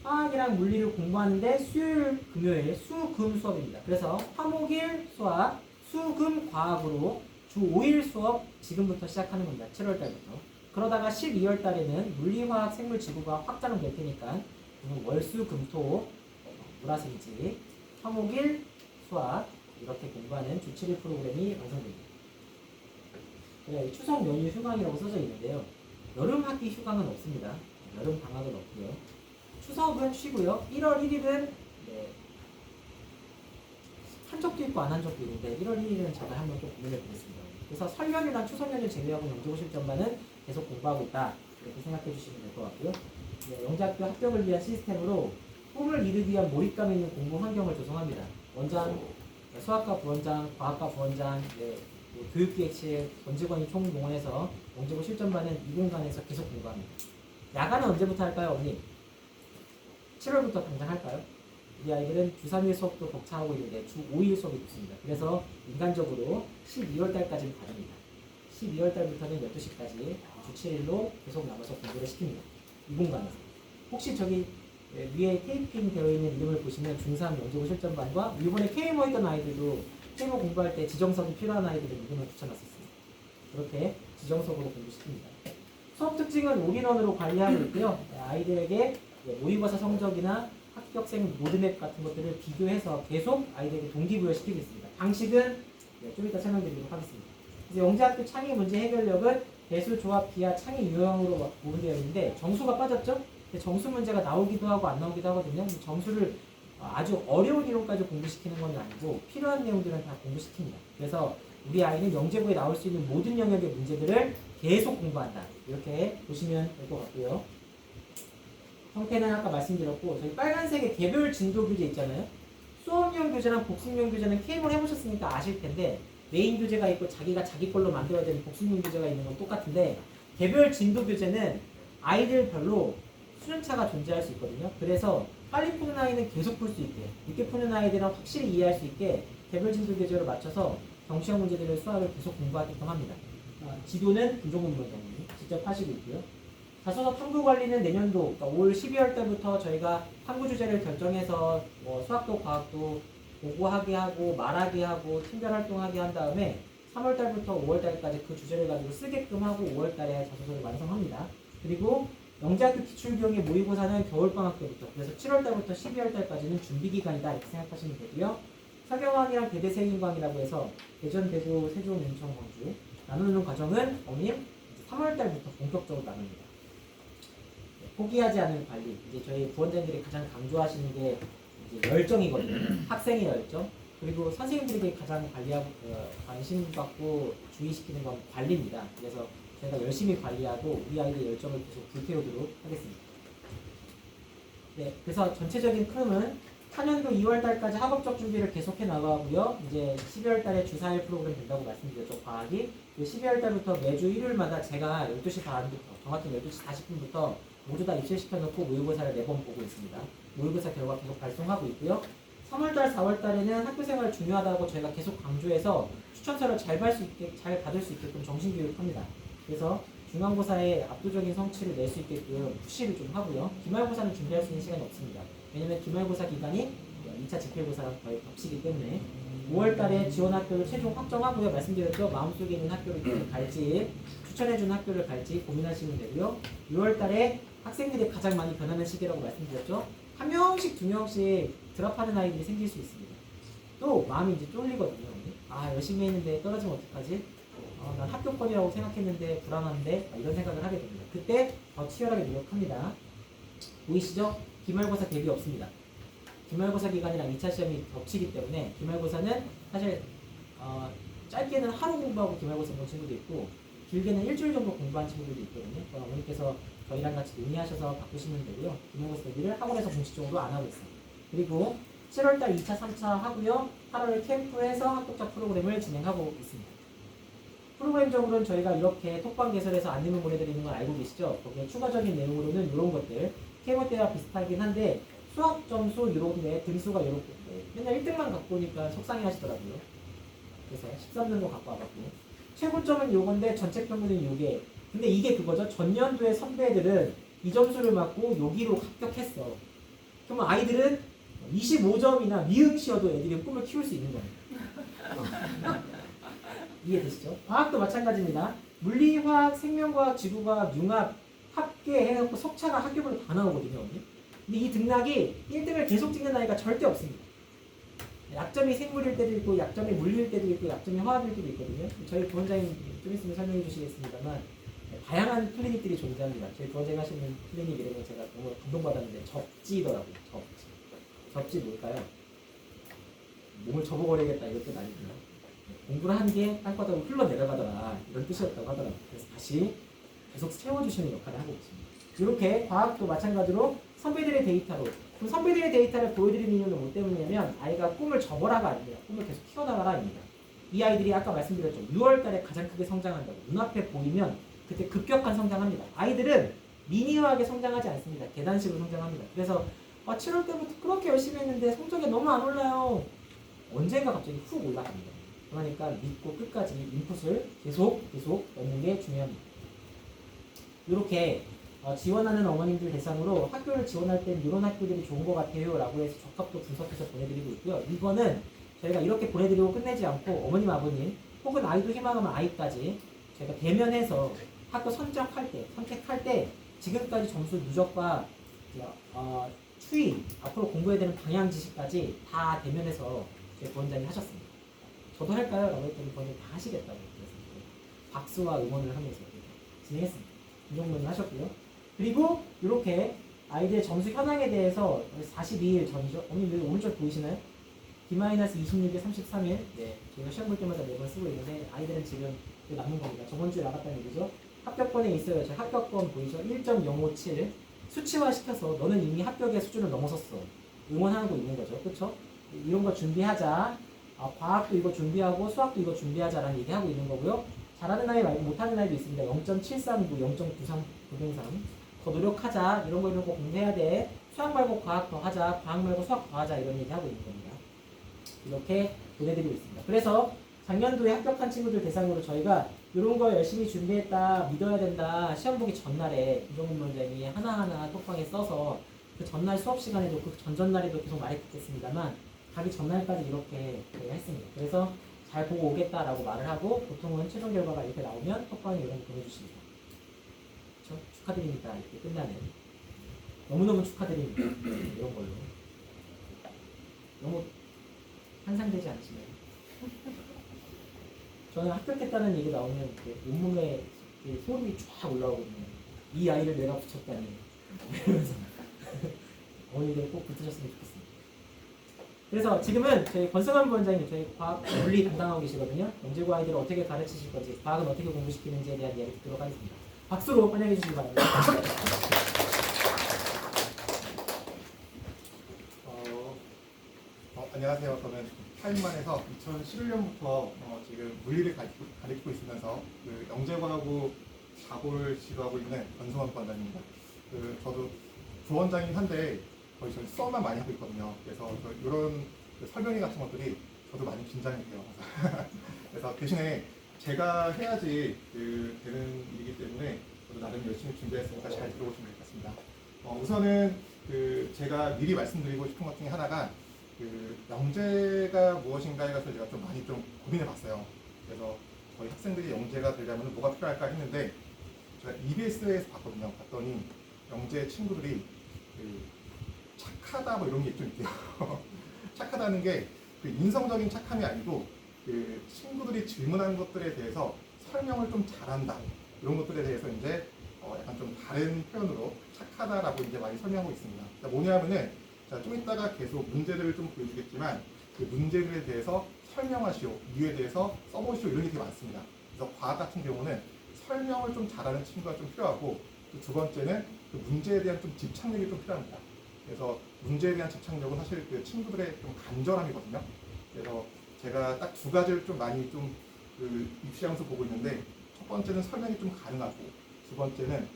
화학이랑 물리를 공부하는데 수요일, 금요일, 수, 금 수업입니다. 그래서 화목일 수학, 수, 금 과학으로 주 5일 수업 지금부터 시작하는 겁니다. 7월 달부터. 그러다가 12월 달에는 물리화학 생물지구가 확장될 테니까 월수 금토 물화생지 화목일 수학 이렇게 공부하는 주 7일 프로그램이 완성됩니다. 추석 연휴 휴강이라고 써져 있는데요. 여름 학기 휴강은 없습니다. 여름 방학은 없고요. 추석은 쉬고요. 1월 1일은 한 적도 있고 안 한 적도 있는데 1월 1일은 제가 한번 좀 고민해 보겠습니다. 그래서 설 연휴나 추석 연휴 제외하고 영재고 실전반은 계속 공부하고 있다. 이렇게 생각해 주시면 될 것 같고요. 영재학교 합격을 위한 시스템으로 꿈을 이루기 위한 몰입감 있는 공부 환경을 조성합니다. 원장, 수학과 부원장, 과학과 부원장, 교육기획실 전직원이 총동원해서 영재고 실전반은 이 공간에서 계속 공부합니다. 야간은 언제부터 할까요, 어머니? 7월부터 당장 할까요? 우리 아이들은 주 3일 수업도 벅차하고 있는데 주 5일 수업이 있습니다. 그래서 인간적으로 12월 달까지는 가줍니다. 12월 달부터는 12시까지 주 7일로 계속 남아서 공부를 시킵니다. 이 공간에서. 혹시 저기 위에 테이핑 되어 있는 이름을 보시면 중3 영재고 실전반과 이번에 K모 했던 아이들도 K모 공부할 때 지정석이 필요한 아이들은 이름을 붙여놨었습니다. 그렇게 지정석으로 공부시킵니다. 수업 특징은 올인원으로 관리하고 있고요. 아이들에게 모의고사 성적이나 합격생 로드맵 같은 것들을 비교해서 계속 아이들에게 동기부여시키고 있습니다. 방식은 좀 이따 설명드리도록 하겠습니다. 그래서 영재학교 창의 문제 해결력은 대수, 조합, 기하, 창의 유형으로 구분되어 있는데 정수가 빠졌죠? 정수 문제가 나오기도 하고 안 나오기도 하거든요. 점수를 아주 어려운 이론까지 공부시키는 건 아니고 필요한 내용들은 다 공부시킵니다. 그래서 우리 아이는 영재고에 나올 수 있는 모든 영역의 문제들을 계속 공부한다. 이렇게 보시면 될 것 같고요. 형태는 아까 말씀드렸고 저희 빨간색의 개별 진도 교재 있잖아요. 수업용 교재랑 복습용 교재는 K몰 해보셨으니까 아실 텐데 메인 교재가 있고 자기가 자기 걸로 만들어야 되는 복습용 교재가 있는 건 똑같은데 개별 진도 교재는 아이들별로 수준차가 존재할 수 있거든요. 그래서 빨리 푸는 아이는 계속 풀 수 있게, 늦게 푸는 아이들은 확실히 이해할 수 있게 개별 진도 교재로 맞춰서 정시형 문제들을 수학을 계속 공부하게끔 합니다. 지도는 김종문 위원장님이 직접 하시고 있고요. 자소서 탐구 관리는 내년도 그러니까 올 12월 달부터 저희가 탐구 주제를 결정해서 수학도 과학도 보고하게 하고 말하게 하고 팀별 활동하게 한 다음에 3월 달부터 5월 달까지 그 주제를 가지고 쓰게끔 하고 5월 달에 자소서를 완성합니다. 그리고 영재학교 기출교육의 모의고사는 겨울방학 때부터 그래서 7월 달부터 12월 달까지는 준비기간이다 이렇게 생각하시면 되고요. 서경항이랑 대대세인광이라고 해서 대전, 대구, 세종, 인천, 광주 나누는 과정은 어머님 3월 달부터 본격적으로 나눕니다. 포기하지 않는 관리 이제 저희 부원장들이 가장 강조하시는 게 이제 열정이거든요. 학생의 열정 그리고 선생님들이 가장 관리하고 관심 갖고 주의시키는 건 관리입니다. 그래서 제가 열심히 관리하고 우리 아이들 열정을 계속 불태우도록 하겠습니다. 네, 그래서 전체적인 흐름은 4년도 2월 달까지 학업적 준비를 계속해 나가고요. 이제 12월 달에 주 4일 프로그램 된다고 말씀드렸죠. 과학이. 12월 달부터 매주 일요일마다 제가 12시 반부터 정확히 12시 40분부터 모두 다 입실시켜 놓고 모의고사를 4번 보고 있습니다. 모의고사 결과 계속 발송하고 있고요. 3월달, 4월달에는 학교생활 중요하다고 저희가 계속 강조해서 추천서를 잘 받을 수 있게끔 정신교육합니다. 그래서 중간고사에 압도적인 성취를 낼 수 있게끔 푸시를 좀 하고요. 기말고사는 준비할 수 있는 시간이 없습니다. 왜냐면 기말고사 기간이 2차 집필고사랑 거의 겹치기 때문에 5월달에 지원 학교를 최종 확정하고요. 말씀드렸죠. 마음속에 있는 학교를 갈지 추천해준 학교를 갈지 고민하시면 되고요. 6월달에 학생들이 가장 많이 변하는 시기라고 말씀드렸죠. 한 명씩 두 명씩 드랍하는 아이들이 생길 수 있습니다. 또 마음이 이제 쫄리거든요. 열심히 했는데 떨어지면 어떡하지? 난 합격권이라고 생각했는데 불안한데 이런 생각을 하게 됩니다. 그때 더 치열하게 노력합니다. 보이시죠? 기말고사 대비 없습니다. 기말고사 기간이랑 2차 시험이 겹치기 때문에 기말고사는 사실 짧게는 하루 공부하고 기말고사 본 친구도 있고 길게는 일주일 정도 공부한 친구들도 있거든요. 어머니께서 저희랑 같이 논의하셔서 바꾸시면 되고요. 기말고사 대비를 학원에서 공식적으로 안 하고 있습니다. 그리고 7월달 2차, 3차 하고요. 8월 캠프에서 합격자 프로그램을 진행하고 있습니다. 프로그램적으로는 저희가 이렇게 톡방 개설해서 안내문 보내드리는 걸 알고 계시죠? 거기에 추가적인 내용으로는 이런 것들 케모 때와 비슷하긴 한데 수학 점수 이렇게 등수가 이렇게 맨날 1등만 갖고 오니까 속상해 하시더라고요. 그래서 13등도 갖고 와봤고 최고점은 요건데 전체 평균은 요게 근데 이게 그거죠. 전년도의 선배들은 이 점수를 맞고 여기로 합격했어. 그러면 아이들은 25점이나 미응시어도 애들이 꿈을 키울 수 있는 거예요. 이해되시죠? 과학도 마찬가지입니다. 물리, 화학, 생명과학, 지구과학, 융합, 합계해갖고 석차가 학교별로 다 나오거든요. 근데 이 등락이 1등을 계속 찍는 아이가 절대 없습니다. 약점이 생물일 때도 있고 약점이 물리일 때도 있고 약점이 화학일 때도 있거든요. 저희 부원장님 좀 있으면 설명해 주시겠습니다만 다양한 클리닉들이 존재합니다. 저희 부원장님 하시는 클리닉 이름은 제가 너무 감동받았는데 접지더라고요. 접지 뭘까요? 몸을 접어버리겠다 이럴 뜻 아니고요. 공부를 한 게 땅바닥으로 흘러내려가더라 이런 뜻이었다고 하더라고요. 그래서 다시 계속 채워주시는 역할을 하고 있습니다. 이렇게 과학도 마찬가지로 선배들의 데이터로 그럼 선배들의 데이터를 보여드리는 이유는 뭐 때문이냐면 아이가 꿈을 접어라가 아닙니다. 꿈을 계속 키워나가라 입니다. 이 아이들이 아까 말씀드렸죠. 6월 달에 가장 크게 성장한다고. 눈앞에 보이면 그때 급격한 성장합니다. 아이들은 리니어하게 성장하지 않습니다. 계단식으로 성장합니다. 그래서 7월 때부터 그렇게 열심히 했는데 성적이 너무 안 올라요. 언젠가 갑자기 훅 올라갑니다. 그러니까 믿고 끝까지 인풋을 계속 넣는 게 중요합니다. 이렇게 지원하는 어머님들 대상으로 학교를 지원할 땐 이런 학교들이 좋은 것 같아요 라고 해서 적합도 분석해서 보내드리고 있고요. 이거는 저희가 이렇게 보내드리고 끝내지 않고 어머님 아버님 혹은 아이도 희망하면 아이까지 저희가 대면해서 학교 선택할 때 지금까지 점수 누적과 추이 앞으로 공부해야 되는 방향 지시까지 다 대면해서 저희 부원장이 하셨습니다. 저도 할까요? 라고 했더니 부원장이 다 하시겠다고 그래서 박수와 응원을 하면서 진행했습니다. 이 정도는 하셨고요. 그리고 이렇게 아이들의 점수 현황에 대해서 42일 전이죠. 어머님 여기 오른쪽 보이시나요? D-26일 33일. 네, 저희가 시험 볼 때마다 매번 쓰고 있는데 아이들은 지금 남는 겁니다. 저번 주에 나갔다는 얘기죠. 합격권에 있어요. 제 합격권 보이죠? 1.057 수치화 시켜서 너는 이미 합격의 수준을 넘어섰어. 응원하고 있는 거죠. 그렇죠? 이런 거 준비하자. 과학도 이거 준비하고 수학도 이거 준비하자라는 얘기하고 있는 거고요. 잘하는 아이 말고 못하는 아이도 있습니다. 0.739, 0.93, 903. 더 노력하자. 이런 거 공부해야 돼. 수학 말고 과학 더 하자. 과학 말고 수학 더 하자. 이런 얘기하고 있는 겁니다. 이렇게 보내드리고 있습니다. 그래서 작년도에 합격한 친구들 대상으로 저희가 이런 거 열심히 준비했다, 믿어야 된다, 시험 보기 전날에 이종훈 원장이 하나하나 톡방에 써서 그 전날 수업 시간에도 그 전전날에도 계속 말했겠습니다만 가기 전날까지 이렇게 저희가 했습니다. 그래서 잘 보고 오겠다라고 말을 하고 보통은 최종 결과가 이렇게 나오면 톡방에 이런 거 보내주십니다. 그렇죠? 축하드립니다. 이렇게 끝나는 너무너무 축하드립니다. 이런 걸로 너무 환상되지 않으시나요? 저는 합격했다는 얘기 나오면 온몸에 소름이 쫙 올라오거든요. 이 아이를 내가 붙였다니 이러면서 어머니들 꼭 붙으셨으면 좋겠습니다. 그래서 지금은 저희 권성환 부원장님 저희 과학 물리 담당하고 계시거든요. 영재고 아이들을 어떻게 가르치실 건지 과학은 어떻게 공부시키는지에 대한 이야기 듣도록 하겠습니다. 박수로 환영해 주시기 바랍니다. 안녕하세요. 저는 타임만에서 2011년부터 지금 물리를 가르치고 있으면서 그 영재과하고 자고를 지도하고 있는 권성환 부원장입니다. 저도 부원장이긴 한데 거의 저희 수업만 많이 하고 있거든요. 그래서 이런 설명회 같은 것들이 저도 많이 긴장이 돼요. 그래서 대신에 제가 해야지 되는 일이기 때문에 저도 나름 열심히 준비했으니까 잘 들어오시면 될 것 같습니다. 우선은 제가 미리 말씀드리고 싶은 것 중에 하나가 영재가 무엇인가에 대해서 제가 좀 많이 고민해 봤어요. 그래서 저희 학생들이 영재가 되려면 뭐가 필요할까 했는데 제가 EBS에서 봤거든요. 봤더니 영재 친구들이 착하다 뭐 이런 게 좀 있대요. 착하다는 게 인성적인 착함이 아니고 친구들이 질문하는 것들에 대해서 설명을 좀 잘한다 이런 것들에 대해서 이제 약간 좀 다른 표현으로 착하다라고 이제 많이 설명하고 있습니다. 그러니까 뭐냐면은 좀 이따가 계속 문제들을 좀 보여주겠지만 그 문제들에 대해서 설명하시오, 이유에 대해서 써보시오 이런 게 되게 많습니다. 그래서 과학 같은 경우는 설명을 좀 잘하는 친구가 좀 필요하고 또 두 번째는 그 문제에 대한 좀 집착력이 좀 필요합니다. 그래서 문제에 대한 집착력은 사실 그 친구들의 좀 간절함이거든요. 그래서 제가 딱 두 가지를 좀 많이 좀 입시하면서 보고 있는데 첫 번째는 설명이 좀 가능하고 두 번째는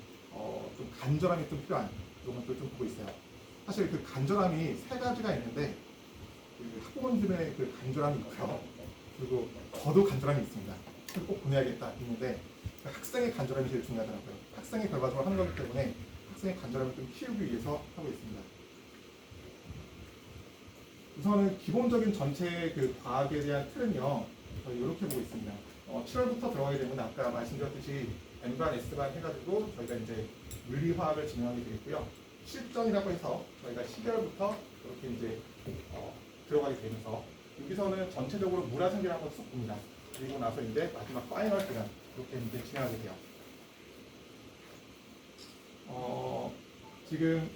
좀 간절함이 좀 필요한 이런 것들을 좀 보고 있어요. 사실 그 간절함이 세 가지가 있는데 학부모님들의 그 간절함이 있고요. 그리고 저도 간절함이 있습니다. 꼭 보내야겠다 있는데 학생의 간절함이 제일 중요하더라고요. 학생이 결과적으로 하는 거기 때문에 학생의 간절함을 좀 키우기 위해서 하고 있습니다. 우선은 기본적인 전체 그 과학에 대한 틀은요. 저희 이렇게 보고 있습니다. 7월부터 들어가게 되면 아까 말씀드렸듯이 N반, S반 해가지고 저희가 이제 물리화학을 진행하게 되겠고요. 실전이라고 해서 저희가 12월부터 이렇게 이제 들어가게 되면서 여기서는 전체적으로 물화생계를 한번 쭉 봅니다. 그리고 나서 이제 마지막 파이널 시간 이렇게 이제 진행하게 돼요. 지금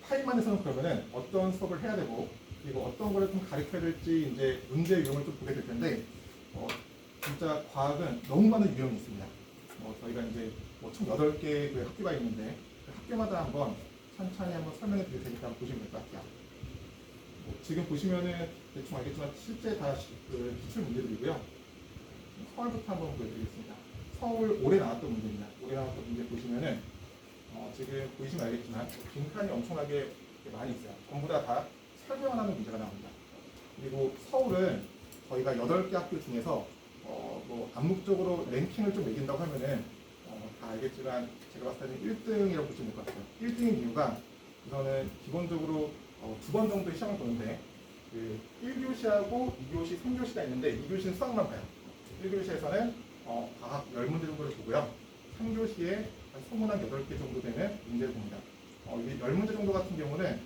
파이만에서는 그러면은 어떤 수업을 해야 되고 그리고 어떤 거를 좀 가르쳐야 될지 이제 문제 유형을 좀 보게 될 텐데 진짜 과학은 너무 많은 유형이 있습니다. 저희가 이제 총 8개 그 학교가 있는데 그 학교마다 한번 천천히 한번 설명해 드릴 테니까 한번 보시면 될 것 같아요. 지금 보시면은 대충 알겠지만 실제 다 기출 문제들이고요. 서울부터 한번 보여드리겠습니다. 서울 올해 나왔던 문제입니다. 올해 나왔던 문제 보시면은 지금 보시면 알겠지만 빈칸이 엄청나게 많이 있어요. 전부 다 설명하는 문제가 나옵니다. 그리고 서울은 저희가 8개 학교 중에서 뭐 암묵적으로 랭킹을 좀 매긴다고 하면은 다 알겠지만 제가 봤을 때는 1등이라고 보시면 될 것 같아요. 1등인 이유가 우선은 기본적으로 2번 정도의 시험을 보는데 그 1교시하고 2교시, 3교시가 있는데 2교시는 수학만 봐요. 1교시에서는 과학 10문제 정도를 보고요. 3교시에 한 소문한 8개 정도 되는 문제를 봅니다. 이 10문제 정도 같은 경우는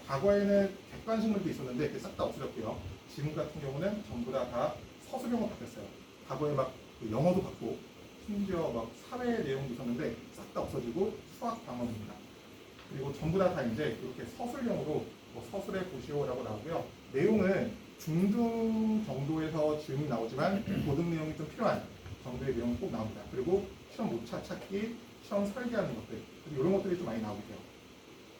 과거에는 객관식물도 있었는데 그게 싹 다 없어졌고요. 지금 같은 경우는 전부 다 서술형으로 바뀌었어요. 과거에 막 그 영어도 받고 심지어 막 사회 내용도 있었는데 싹 다 없어지고 수학 방어입니다. 그리고 전부 다 이제 이렇게 서술형으로 서술해 보시오라고 나오고요. 내용은 중등 정도에서 질문이 나오지만 고등 내용이 좀 필요한 정도의 내용이 꼭 나옵니다. 그리고 시험 오차 찾기, 시험 설계하는 것들, 이런 것들이 좀 많이 나오게 돼요.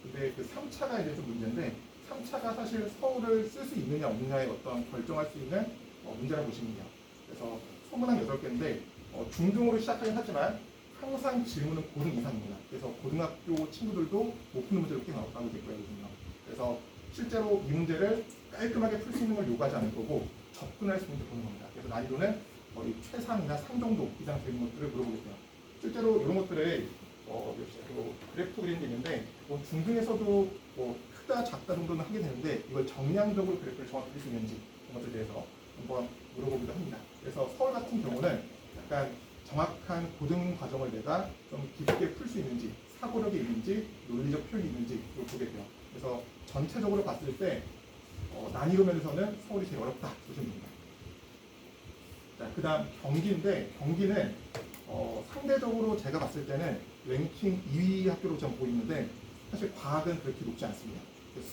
근데 그 3차가 이제 좀 문제인데 3차가 사실 서울을 쓸 수 있느냐 없느냐에 어떤 결정할 수 있는 문제라고 보시면 돼요. 그래서 소문한 8개인데 중등으로 시작하긴 하지만 항상 질문은 고등 이상입니다. 그래서 고등학교 친구들도 못 푸는 문제로 꽤 나오게 될 거예요. 그래서 실제로 이 문제를 깔끔하게 풀 수 있는 걸 요구하지 않을 거고 접근할 수 있는 게 보는 겁니다. 그래서 난이도는 거의 최상이나 3 정도 이상 되는 것들을 물어보겠고요. 실제로 이런 것들을 그래프 그리는 게 있는데 중등에서도 크다 작다 정도는 하게 되는데 이걸 정량적으로 그래프를 정확히 그릴 수 있는지 그런 것들에 대해서 한번 물어보기도 합니다. 그래서 서울 같은 경우는 약간 정확한 고등 과정을 내가 좀 깊게 풀 수 있는지 사고력이 있는지 논리적 표현이 있는지 그걸 보게 돼요. 그래서 전체적으로 봤을 때 난이도 면에서는 서울이 제일 어렵다 보시면 됩니다. 자, 그 다음 경기인데 경기는 상대적으로 제가 봤을 때는 랭킹 2위 학교로 좀 보이는데 사실 과학은 그렇게 높지 않습니다.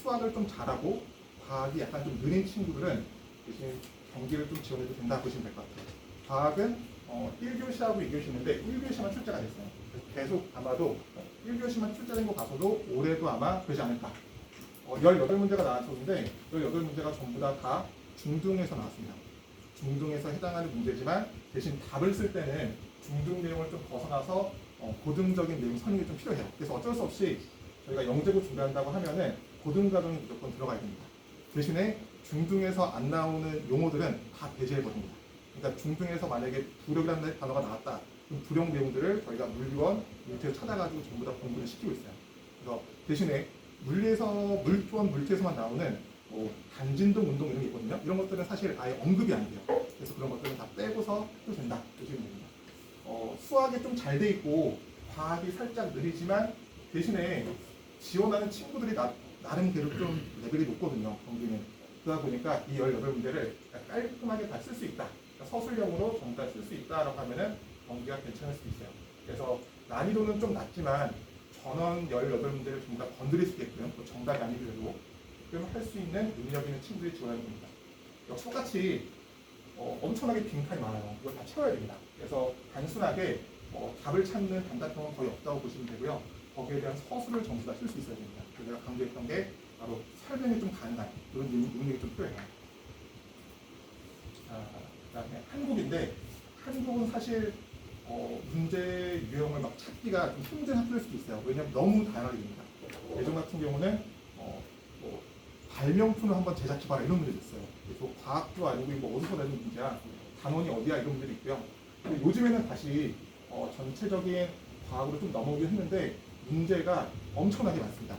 수학을 좀 잘하고 과학이 약간 좀 느린 친구들은 대신 경기를 좀 지원해도 된다 보시면 될 것 같아요. 과학은 1교시하고 2교시 있는데 1교시만 출제가 됐어요. 계속 아마도 1교시만 출제된 거 봐서도 올해도 아마 그러지 않을까. 18문제가 나왔었는데 18문제가 전부 다 중등에서 나왔습니다. 중등에서 해당하는 문제지만 대신 답을 쓸 때는 중등 내용을 좀 벗어나서 고등적인 내용 선임이 좀 필요해요. 그래서 어쩔 수 없이 저희가 영재고 준비한다고 하면은 고등 과정이 무조건 들어가야 됩니다. 대신에 중등에서 안 나오는 용어들은 다 배제해버립니다. 그러니까 중등에서 만약에 부력이라는 단어가 나왔다. 그럼 부력 내용들을 저희가 물리원, 물리에서 찾아가지고 전부 다 공부를 시키고 있어요. 그래서 대신에 물리원, 물리에서만 나오는 단진동, 운동 이런 게 있거든요. 이런 것들은 사실 아예 언급이 안 돼요. 그래서 그런 것들은 다 빼고서 해도 된다. 보시면 됩니다. 수학이 좀 잘 돼 있고 과학이 살짝 느리지만 대신에 지원하는 친구들이 나름대로 좀 레벨이 높거든요. 경기는. 그러다 보니까 이 18문제를 깔끔하게 다 쓸 수 있다. 그러니까 서술형으로 전부 다 쓸 수 있다라고 하면은 경기가 괜찮을 수도 있어요. 그래서 난이도는 좀 낮지만 전원 18문제를 전부 다 건드릴 수 있게끔 또 정답이 아니더라도 할 수 있는 능력 있는 친구들이 지원하는 겁니다. 역시 똑같이 엄청나게 빈칸이 많아요. 이걸 다 채워야 됩니다. 그래서 단순하게 답을 찾는 단답형은 거의 없다고 보시면 되고요. 거기에 대한 서술을 전부 다 쓸 수 있어야 됩니다. 그래서 제가 강조했던 게 바로 설명이 좀 가능한 그런 능력이 좀 필요해요. 그다음에 한국인데 한국은 사실 문제 유형을 막 찾기가 좀 힘든 학교일 수도 있어요. 왜냐하면 너무 다양하게 됩니다. 예전 같은 경우는 발명품을 한번 제작해봐라 이런 문제도 있어요. 그래서 과학도 아니고 뭐 어디서 내는 문제야, 단원이 어디야 이런 문제도 있고요. 근데 요즘에는 다시 전체적인 과학으로 좀 넘어오긴 했는데 문제가 엄청나게 많습니다.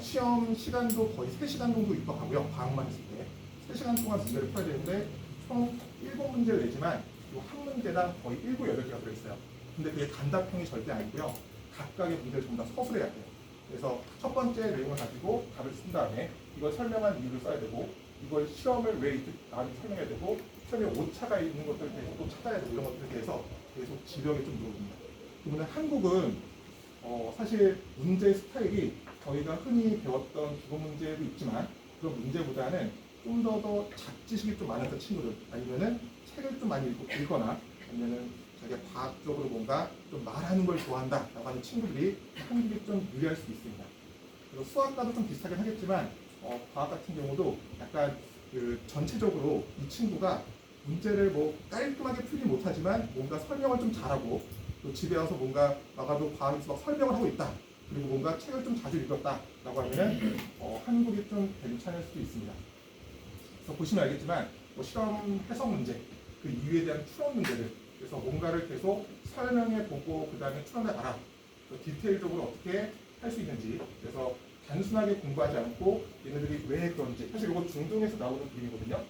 시험 시간도 거의 3시간 정도 입학하고요. 과학만 했을 때 3시간 동안 문제를 풀어야 되는데 총 7문제를 내지만 한 문제당 거의 7, 8개가 들어있어요. 근데 그게 단답형이 절대 아니고요. 각각의 문제를 전부 다 서술해야 돼요. 그래서 첫 번째 내용을 가지고 답을 쓴 다음에 이걸 설명한 이유를 써야 되고 이걸 시험을 왜 이렇게 나한테 설명해야 되고 시험에 오차가 있는 것들에 대해서 또 찾아야 되고 이런 것들에 대해서 계속 지력이 좀 늘어납니다. 그러면 한국은 사실 문제 스타일이 저희가 흔히 배웠던 기본 문제도 있지만 그런 문제보다는 좀 더 잡지식이 좀 많았던 친구들 아니면은 책을 좀 많이 읽거나 아니면은 자기가 과학적으로 뭔가 좀 말하는 걸 좋아한다 라고 하는 친구들이 한국이 좀 유리할 수도 있습니다. 그리고 수학과도 좀 비슷하긴 하겠지만 과학 같은 경우도 약간 그 전체적으로 이 친구가 문제를 뭐 깔끔하게 풀지 못하지만 뭔가 설명을 좀 잘하고 또 집에 와서 뭔가 나가도 과학에서 막 설명을 하고 있다. 그리고 뭔가 책을 좀 자주 읽었다라고 하면은 한국이 좀 괜찮을 수도 있습니다. 그래서 보시면 알겠지만 뭐 실험 해석 문제, 그 이유에 대한 추론 문제들, 그래서 뭔가를 계속 설명해 보고 그 다음에 추론해 봐라. 디테일적으로 어떻게 할 수 있는지. 그래서 단순하게 공부하지 않고 얘네들이 왜 그런지. 사실 이거 중등에서 나오는 그림이거든요.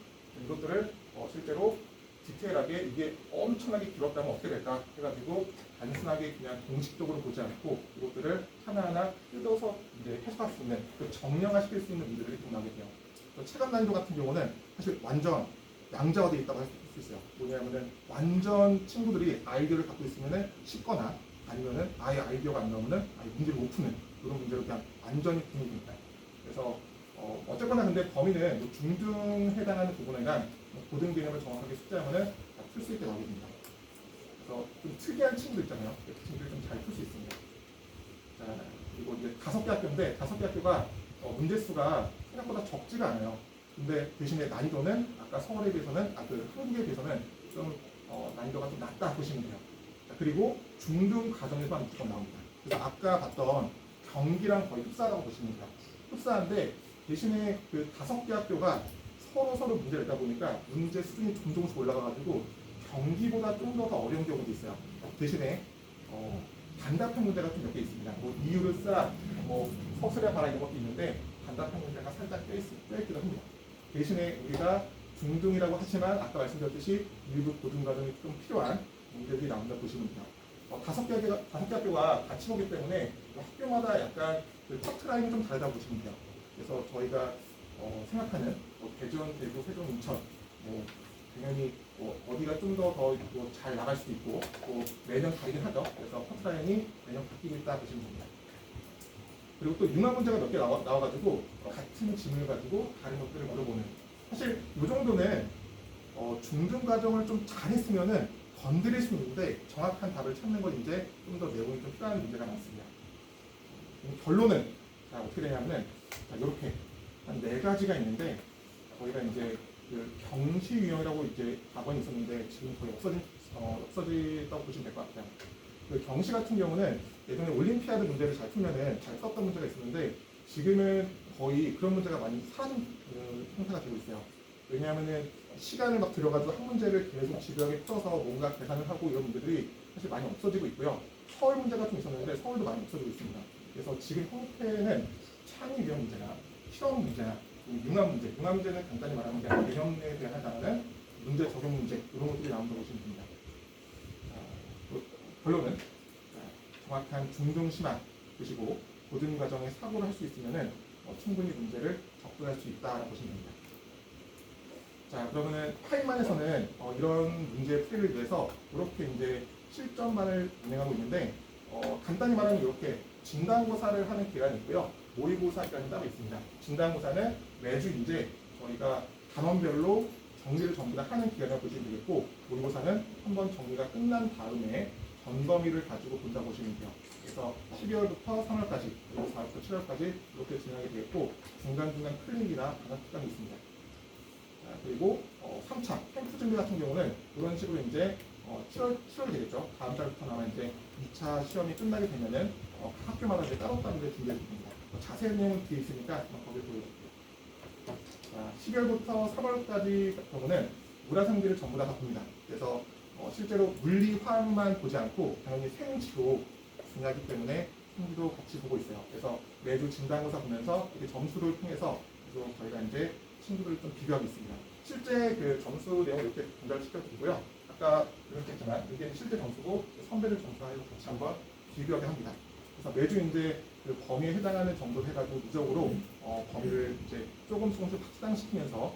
이것들을 실제로 디테일하게 이게 엄청나게 길었다면 어떻게 될까 해가지고 단순하게 그냥 공식적으로 보지 않고 이것들을 하나하나 뜯어서 이제 해석할 수 있는, 그 정량화시킬 수 있는 문제들이 좀 나오게 돼요. 체감 난이도 같은 경우는 사실 완전 양자화되어 있다고 할 수 있어요. 뭐냐면은 완전 친구들이 아이디어를 갖고 있으면은 쉽거나 아니면은 아예 아이디어가 안 나오면은 아예 문제를 못 푸는 그런 문제로 그냥 완전히 분위기입니다. 그래서 어쨌거나 근데 범위는 뭐 중등에 해당하는 부분이나 고등 개념을 정확하게 숙지하면은 다 풀 수 있게 나오게 됩니다. 그래서 좀 특이한 친구들 있잖아요. 그 친구들 좀 잘 풀 수 있습니다. 자, 그리고 이제 5개 학교인데 5개 학교가 문제 수가 생각보다 적지가 않아요. 근데 대신에 난이도는 아까 서울에 비해서는 한국에 비해서는 좀 난이도가 좀 낮다 보시면 돼요. 자, 그리고 중등 과정에서만 무조건 나옵니다. 그래서 아까 봤던 경기랑 거의 흡사하다고 보시면 돼요. 흡사한데 대신에 그 5개 학교가 서로 문제를 내다 보니까 문제 수준이 조금씩 올라가가지고 경기보다 좀 더 어려운 경우도 있어요. 대신에 단답형 문제가 좀 몇 개 있습니다. 뭐 이유를 뭐 서술해 봐라 이런 것도 있는데 단답형 문제가 살짝 껴있기도 합니다. 대신에 우리가 중등이라고 하지만 아까 말씀드렸듯이 일부 고등 과정이 좀 필요한 문제들이 나온다 보시면 돼요. 5개 학교가 같이 보기 때문에 학교마다 약간 그 커트라인이 좀 다르다 보시면 돼요. 그래서 저희가 생각하는 대전, 대구, 세종, 인천 당연히 어디가 좀 더 잘 나갈 수도 있고 또 매년 다르긴 하죠. 그래서 커트라인이 매년 바뀌고 있다 보시면 됩니다. 그리고 또 융합 문제가 몇 개 나와가지고 같은 질문을 가지고 다른 것들을 물어보는. 사실 이 정도는 중등 과정을 좀 잘했으면은 건드릴 수 있는데 정확한 답을 찾는 건 이제 좀 더 내용이 좀 필요한 문제가 많습니다. 결론은 자, 어떻게 되냐면은 이렇게 한 4가지가 있는데 저희가 이제 그 경시 유형이라고 이제 과거에 있었는데 지금 거의 없어졌다고 보시면 될 것 같아요. 그 경시 같은 경우는 예전에 올림피아드 문제를 잘 풀면은 잘 썼던 문제가 있었는데 지금은 거의 그런 문제가 많이 사라진 형태가 되고 있어요. 왜냐하면은 시간을 막 들여가지고 한 문제를 계속 집요하게 풀어서 뭔가 계산을 하고 이런 문제들이 사실 많이 없어지고 있고요. 서울 문제가 좀 있었는데 서울도 많이 없어지고 있습니다. 그래서 지금 형태는 창의 유형 문제나 실험 문제나 융합 문제는 간단히 말하면 그냥 개념에 대한 문제 적용 문제 이런 것들이 나온다고 보시면 됩니다. 결론은 정확한 중등 심화 보시고 고등 과정에 사고를 할 수 있으면은 충분히 문제를 접근할 수 있다라고 보시면 됩니다. 자, 그러면은 파이만에서는 이런 문제 풀이를 위해서 이렇게 이제 실전반을 운행하고 있는데 간단히 말하면 이렇게 진단고사를 하는 기간이 있고요. 모의고사 기간이 따로 있습니다. 진단고사는 매주 이제 저희가 단원별로 정리를 전부 다 하는 기간이라고 보시면 되겠고, 모의고사는 한번 정리가 끝난 다음에 전범위를 가지고 본다 보시면 돼요. 그래서 12월부터 3월까지, 그리고 4월부터 7월까지 이렇게 진행하게 되겠고, 중간중간 클릭이나 방학 기간이 있습니다. 자, 그리고 3차 캠프 준비 같은 경우는 이런 식으로 이제 7월이 되겠죠. 다음 달부터 아마 이제 2차 시험이 끝나게 되면은 각 학교마다 이제 따로따로 준비해 줍니다. 자세한 내용은 뒤에 있으니까 거기에 보여드릴게요. 자, 12월부터 3월까지 같은 경우는 물화생지를 전부 다 봅니다. 그래서 실제로 물리, 화학만 보지 않고 당연히 생지도 중요하기 때문에 생지도 같이 보고 있어요. 그래서 매주 진단고사 보면서 이렇게 점수를 통해서 그래서 저희가 이제 친구들을 좀 비교하고 있습니다. 실제 그 점수 내용을 이렇게 분할시켜드리고요. 아까 이렇게 했지만 이게 실제 점수고 선배들 점수하고 같이 한번 비교하게 합니다. 그래서 매주 이제 그 범위에 해당하는 정도를 해가지고 누적으로 범위를 이제 조금씩 확장시키면서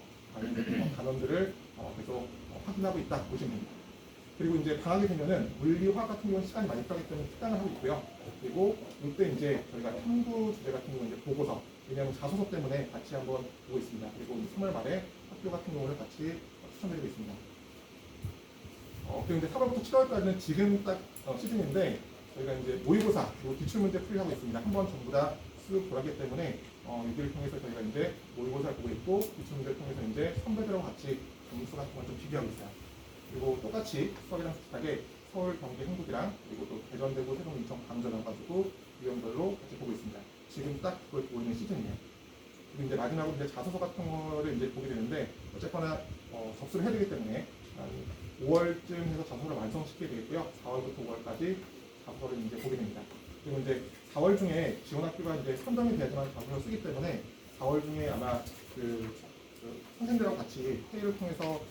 단원들을 계속 확인하고 있다 보시면 됩니다. 그리고 이제 방학이 되면은 물리, 화학 같은 경우는 시간이 많이 필요하기 때문에 특강을 하고 있고요. 그리고 이때 이제 저희가 탐구 주제 같은 경우는 이제 보고서, 왜냐하면 자소서 때문에 같이 한번 보고 있습니다. 그리고 3월 말에 학교 같은 경우를 같이 추천드리고 있습니다. 그리고 이제 4월부터 7월까지는 지금 딱 시즌인데 저희가 이제 모의고사, 그리고 기출문제 풀이하고 있습니다. 한번 전부 다 쓱 돌았기 때문에 이들을 통해서 저희가 이제 모의고사를 보고 있고 기출문제를 통해서 이제 선배들하고 같이 점수 같은 걸 좀 비교하고 있어요. 그리고 똑같이 수업이랑 비슷하게 서울, 경기, 한국이랑 그리고 또 대전, 대구, 세종, 인천, 광저를 가지고 유형별로 같이 보고 있습니다. 지금 딱 그걸 보고 있는 시즌이에요. 그리고 이제 마지막으로 이제 자소서 같은 거를 이제 보게 되는데 어쨌거나 접수를 해야 되기 때문에 한 5월쯤 해서 자소서를 완성시키게 되겠고요. 4월부터 5월까지 자소서를 이제 보게 됩니다. 그리고 이제 4월 중에 지원 학교가 이제 선정이 돼야지만 자소서를 쓰기 때문에 4월 중에 아마 그 선생님들하고 같이 회의를 통해서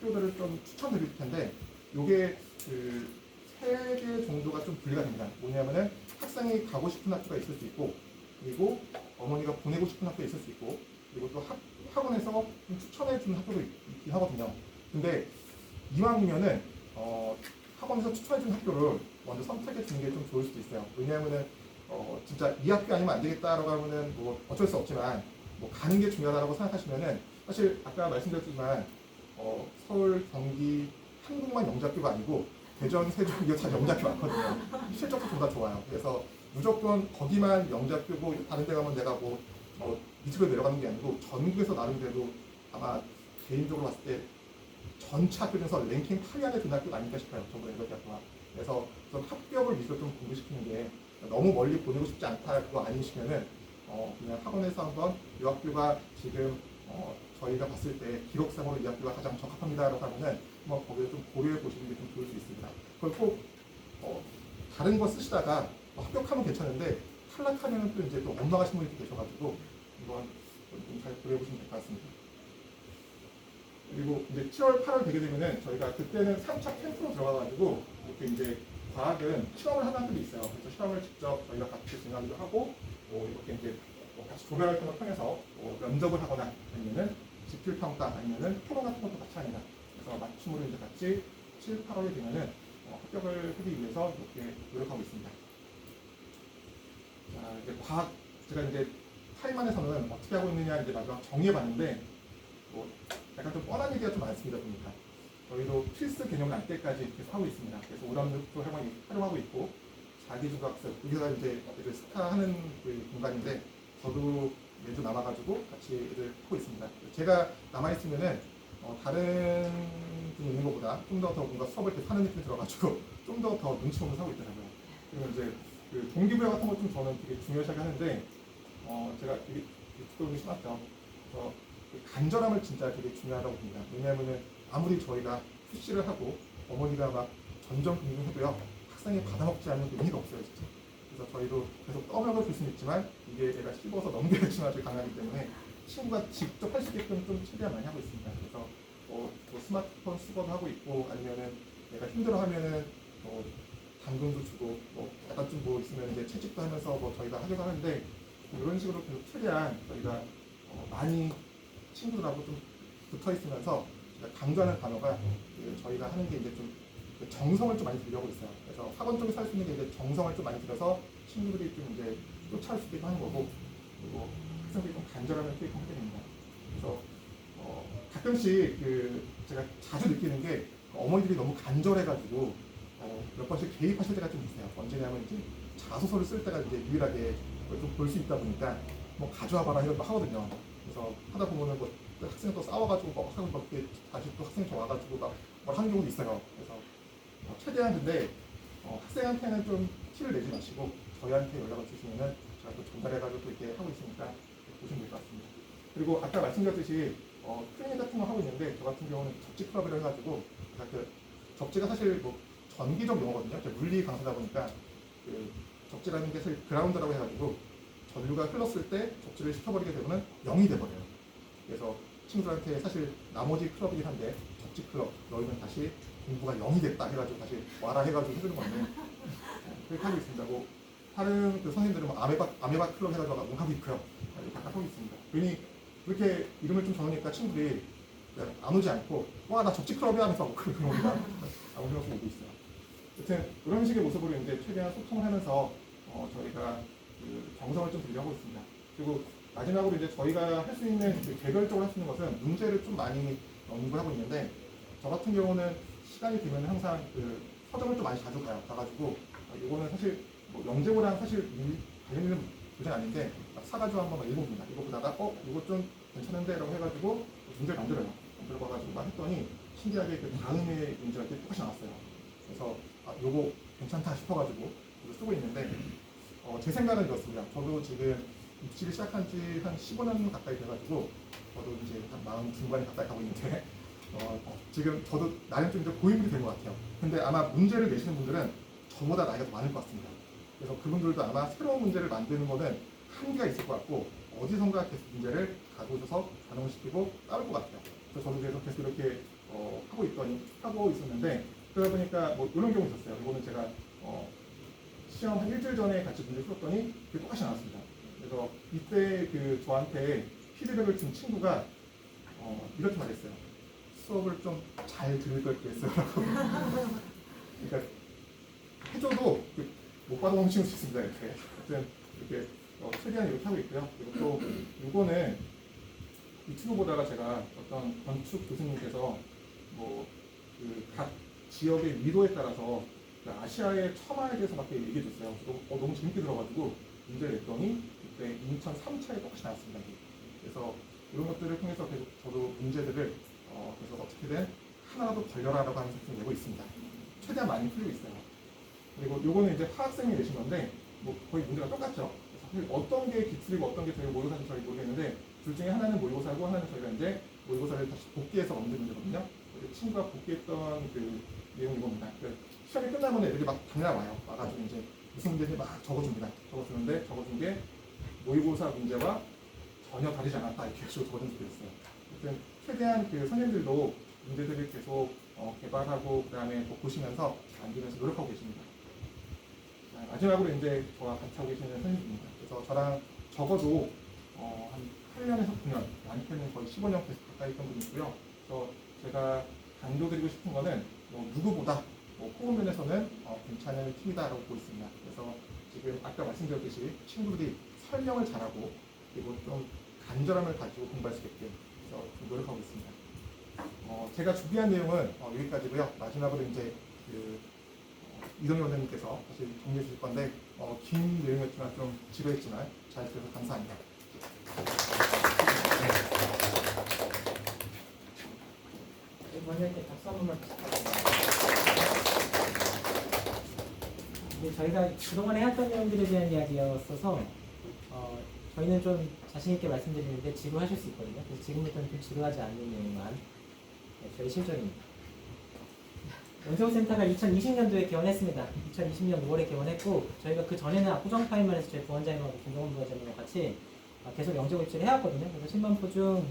학교들을 좀 추천드릴 텐데 요게 그 3개 정도가 좀 분리가 됩니다. 뭐냐면은 학생이 가고 싶은 학교가 있을 수 있고 그리고 어머니가 보내고 싶은 학교가 있을 수 있고 그리고 또 학원에서 좀 추천해 주는 학교도 있긴 하거든요. 근데 이왕이면은 학원에서 추천해 주는 학교를 먼저 선택해 주는 게 좀 좋을 수도 있어요. 왜냐하면은 진짜 이 학교 아니면 안 되겠다라고 하면은 뭐 어쩔 수 없지만 뭐 가는 게 중요하다고 생각하시면은 사실 아까 말씀드렸지만 서울, 경기, 한국만 영재학교가 아니고 대전, 세종 이게 다 영재학교 많거든요. 실적도 좀 다 좋아요. 그래서 무조건 거기만 영재학교고 다른 데 가면 내가 뭐 밑으로 내려가는 게 아니고 전국에서 나름대로 아마 개인적으로 봤을 때 전체 학교 중에서 랭킹 8위 안에 드는 학교가 아닐까 싶어요. 전국 영재학교가. 그래서 합격을 위해서 좀 공부시키는 게 너무 멀리 보내고 싶지 않다고 아니시면은 그냥 학원에서 한번 이 학교가 지금 저희가 봤을 때 기록상으로 이 학교가 가장 적합합니다라고 하면은 뭐 거기를 좀 고려해 보시는 게 좀 좋을 수 있습니다. 그걸 꼭 다른 거 쓰시다가 합격하면 괜찮은데 탈락하면 또 이제 또 엇나가신 분이 계셔가지고 이건 좀 잘 고려해 보시면 될 것 같습니다. 그리고 이제 7월, 8월 되게 되면은 저희가 그때는 3차 캠프로 들어가가지고 이렇게 이제 과학은 실험을 하는 학교도 있어요. 그래서 실험을 직접 저희가 같이 진행하기도 하고 이렇게 이제 같이 조별 활동을 통해서 면접을 하거나 아니면은 집필 평가 아니면은 토론 같은 것도 같이 합니다. 그래서 맞춤으로 이제 같이 7, 8월이 되면은 합격을 하기 위해서 이렇게 노력하고 있습니다. 자, 이제 과학 제가 이제 타임안에서는 어떻게 하고 있느냐 이제 마지막 정리해봤는데 약간 좀 뻔한 얘기가 좀 많습니다 보니까 저희도 필수 개념 날 때까지 계속 하고 있습니다. 그래서 오답노트도 활용하고 있고 자기주도학습 여기가 이제 스타하는 그 공간인데 저도 매주 남아가지고 같이 애들 하고 있습니다. 제가 남아있으면은 다른 분이 있는 것보다 좀 더 뭔가 수업을 이렇게 하는 느낌이 들어가지고 좀 더 눈치 보면서 하고 있더라고요. 그리고 이제 그 동기부여 같은 것 좀 저는 되게 중요시하게 하는데 제가 되게 축구를 심었죠. 그래서 간절함을 진짜 되게 중요하다고 봅니다. 왜냐하면은 아무리 저희가 푸시를 하고 어머니가 막 전전긍긍해도요 학생이 받아먹지 않는 게 의미가 없어요 진짜. 그래서 저희도 계속 떠먹여 줄 수는 있지만 이게 제가 씹어서 넘겨야지만 아주 강하기 때문에 친구가 직접 할 수 있게끔 좀 최대한 많이 하고 있습니다. 그래서 뭐 스마트폰 수거도 하고 있고 아니면은 내가 힘들어하면은 당근도 주고 뭐 약간 좀 뭐 있으면 이제 채찍도 하면서 뭐 저희가 하기도 하는데 이런 식으로 계속 최대한 저희가 많이 친구들하고 좀 붙어 있으면서 강조하는 단어가 저희가 하는 게 이제 좀 정성을 좀 많이 들여고 있어요. 그래서 학원 쪽에서 할 수 있는 게 이제 정성을 좀 많이 들여서 친구들이 좀 이제 쫓아올 수 있게끔 하는 거고 그리고 학생들이 좀 간절하면 또 하게 됩니다. 그래서 가끔씩 제가 자주 느끼는 게 어머니들이 너무 간절해가지고 몇 번씩 개입하실 때가 좀 있어요. 언제냐면 이제 자소서를 쓸 때가 이제 유일하게 좀 볼 수 있다 보니까 뭐 가져와 봐라 이런 거 하거든요. 그래서 하다 보면은 뭐 학생이 또 싸워가지고 막 하고 막 다시 또 학생이 좀 와가지고 막 하는 경우도 있어요. 그래서 최대한 근데 학생한테는 좀 티를 내지 마시고 저희한테 연락을 주시면은 제가 또 전달해가지고 또 이렇게 하고 있으니까 보시면 될 것 같습니다. 그리고 아까 말씀드렸듯이 트레이닝 같은 거 하고 있는데 저 같은 경우는 접지 클럽이라 해가지고 그 접지가 사실 뭐 전기적 용어거든요. 제가 물리 강사다 보니까 그 접지라는 게 사실 그라운드라고 해가지고 전류가 흘렀을 때 접지를 시켜버리게 되면 0이 돼버려요. 그래서 친구들한테 사실 나머지 클럽이긴 한데 접지 클럽 너희는 다시 공부가 0이 됐다 해가지고 다시 와라 해가지고 해주는 건데 그렇게 하고 있습니다. 뭐 다른 그 선생님들은 뭐 아메바 클럽 해가지고 하고 있고요. 이렇게 하고 있습니다. 괜히 그렇게 이름을 좀 적으니까 친구들이 안 오지 않고 와 나 접지 클럽이야 하면서 그런 겁니다. 아무 생각 없이 오고 있어요. 여튼 이런 식의 모습으로 이제 최대한 소통을 하면서 저희가 그 정성을 좀 들여하고 있습니다. 그리고 마지막으로 이제 저희가 할 수 있는 개별적으로 할 수 있는 것은 문제를 좀 많이 연구하고 있는데 저 같은 경우는 시간이 되면 항상 그 서점을 좀 많이 자주 가가지고 이거는 사실 뭐 영재고랑 사실 관련 있는 문제는 아닌데 막 사가지고 한번 읽어봅니다. 읽어보다가 이거 좀 괜찮은데 라고 해가지고 문제를 만들어요. 들어가가지고 막 했더니 신기하게 그 다음에 문제가 이렇게 똑같이 나왔어요. 그래서 요거 괜찮다 싶어가지고 이거 쓰고 있는데 제 생각은 이렇습니다. 저도 지금 입시를 시작한 지 한 15년 가까이 돼가지고 저도 이제 한 마흔 중반에 가까이 가고 있는데 지금 저도 나름 좀 이제 고인물이 된 것 같아요. 근데 아마 문제를 내시는 분들은 저보다 나이가 더 많을 것 같습니다. 그래서 그분들도 아마 새로운 문제를 만드는 거는 한계가 있을 것 같고 어디선가 계속 문제를 가져오셔서 반영시키고 따를 것 같아요. 그래서 저도 계속 이렇게 하고 있었는데 그러다 보니까 뭐 이런 경우 있었어요. 이거는 제가 시험 한 일주일 전에 같이 문제 풀었더니 그게 똑같이 나왔습니다. 그래서 이때 그 저한테 피드백을 준 친구가 이렇게 말했어요. 수업을 좀 잘 들을 걸 그랬어요. 그러니까 해줘도 못 받아먹는 친구도 있습니다. 이렇게. 하여튼 이렇게 최대한 이렇게 하고 있고요. 그리고 또 이거는 유튜브 보다가 제가 어떤 건축 교수님께서 뭐 각 지역의 위도에 따라서 그 아시아의 처마에 대해서 막 얘기해 줬어요. 저도 너무 재밌게 들어가지고 문제를 냈더니 그때 인천 3차에 똑같이 나왔습니다. 그래서 이런 것들을 통해서 계속 저도 문제들을 계속 어떻게든 하나라도 걸려라라고 하는 작품을 내고 있습니다. 최대한 많이 풀리고 있어요. 그리고 요거는 이제 화학생이 내신 건데 뭐 거의 문제가 똑같죠. 그래서 어떤 게 기출이고 어떤 게 저희 모의고사인지 저희 모르겠는데 둘 중에 하나는 모의고사고 하나는 저희가 이제 모의고사를 다시 복귀해서 얻는 문제거든요. 친구가 복귀했던 그 내용이 봅니다. 시험이 끝나면 애들이 막 달려와요. 와가지고 이제 무슨 문제인지 막 적어줍니다. 적어준 게 모의고사 문제와 전혀 다르지 않았다 이렇게 적어준 적이 있어요. 하여튼 최대한 그 선생님들도 문제들을 계속 개발하고 그다음에 보시면서 만들면서 노력하고 계십니다. 마지막으로 이제 저와 같이 하고 계시는 선생님입니다. 그래서 저랑 적어도 한 8년에서 9년, 많게는 거의 15년 가까이 있던 분이고요. 그래서 제가 강조드리고 싶은 거는 누구보다 호흡 면에서는 괜찮은 팀이다라고 보고 있습니다. 그래서 지금 아까 말씀드렸듯이 친구들이 설명을 잘하고 그리고 좀 간절함을 가지고 공부할 수 있게 그래서 좀 노력하고 있습니다. 제가 준비한 내용은 여기까지고요. 마지막으로 이제 이동희 원장님께서 사실 정리해 주실 건데 긴 내용이었지만 좀 지루했지만 잘 들어서 감사합니다. 원장님께 박수 한 번만 부탁드립니다. 저희가 그동안에 해왔던 내용들에 대한 이야기였어서 저희는 좀 자신있게 말씀드리는데 지루하실 수 있거든요. 그래서 지금부터는 좀 지루하지 않는 내용만 저희 실정입니다. 원세훈센터가 2020년도에 개원했습니다. 2020년 5월에 개원했고 저희가 그 전에는 압구정파이만 해서 저희 부원장님하고 김정원 부원장님하고 같이 계속 영재 입시를 해왔거든요. 그래서 10만 포중,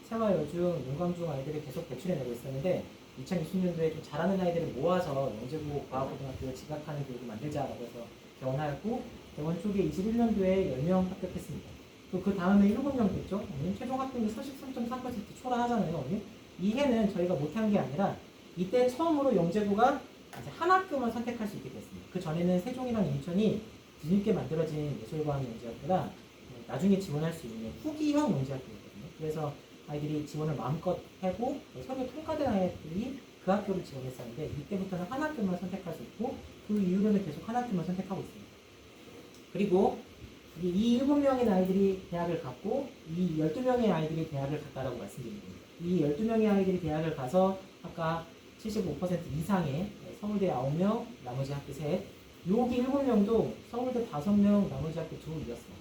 세화여중, 용광중 아이들을 계속 배출해내고 있었는데 2020년도에 좀 잘하는 아이들을 모아서 영재고 과학고등학교를 지각하는 교육을 만들자라고 해서 개원하였고 개원 초기에 21년도에 10명 합격했습니다. 또 그 다음에 7명 됐죠. 최종 합격률 43.3% 초라하잖아요. 이 해는 저희가 못한 게 아니라 이때 처음으로 영재고가 이제 한 학교만 선택할 수 있게 됐습니다. 그 전에는 세종이랑 인천이 뒤늦게 만들어진 예술과학 영재학교라 나중에 지원할 수 있는 후기형 영재학교였거든요. 그래서 아이들이 지원을 마음껏 하고 서류 통과된 아이들이 그 학교를 지원했었는데 이때부터는 한 학교만 선택할 수 있고 그 이후로는 계속 한 학교만 선택하고 있습니다. 그리고 이 7명의 아이들이 대학을 갔고 이 12명의 아이들이 대학을 갔다라고 말씀드립니다. 이 12명의 아이들이 대학을 가서 아까 75% 이상의 서울대 9명, 나머지 학교 3, 여기 7명도 서울대 5명, 나머지 학교 2이었습니다.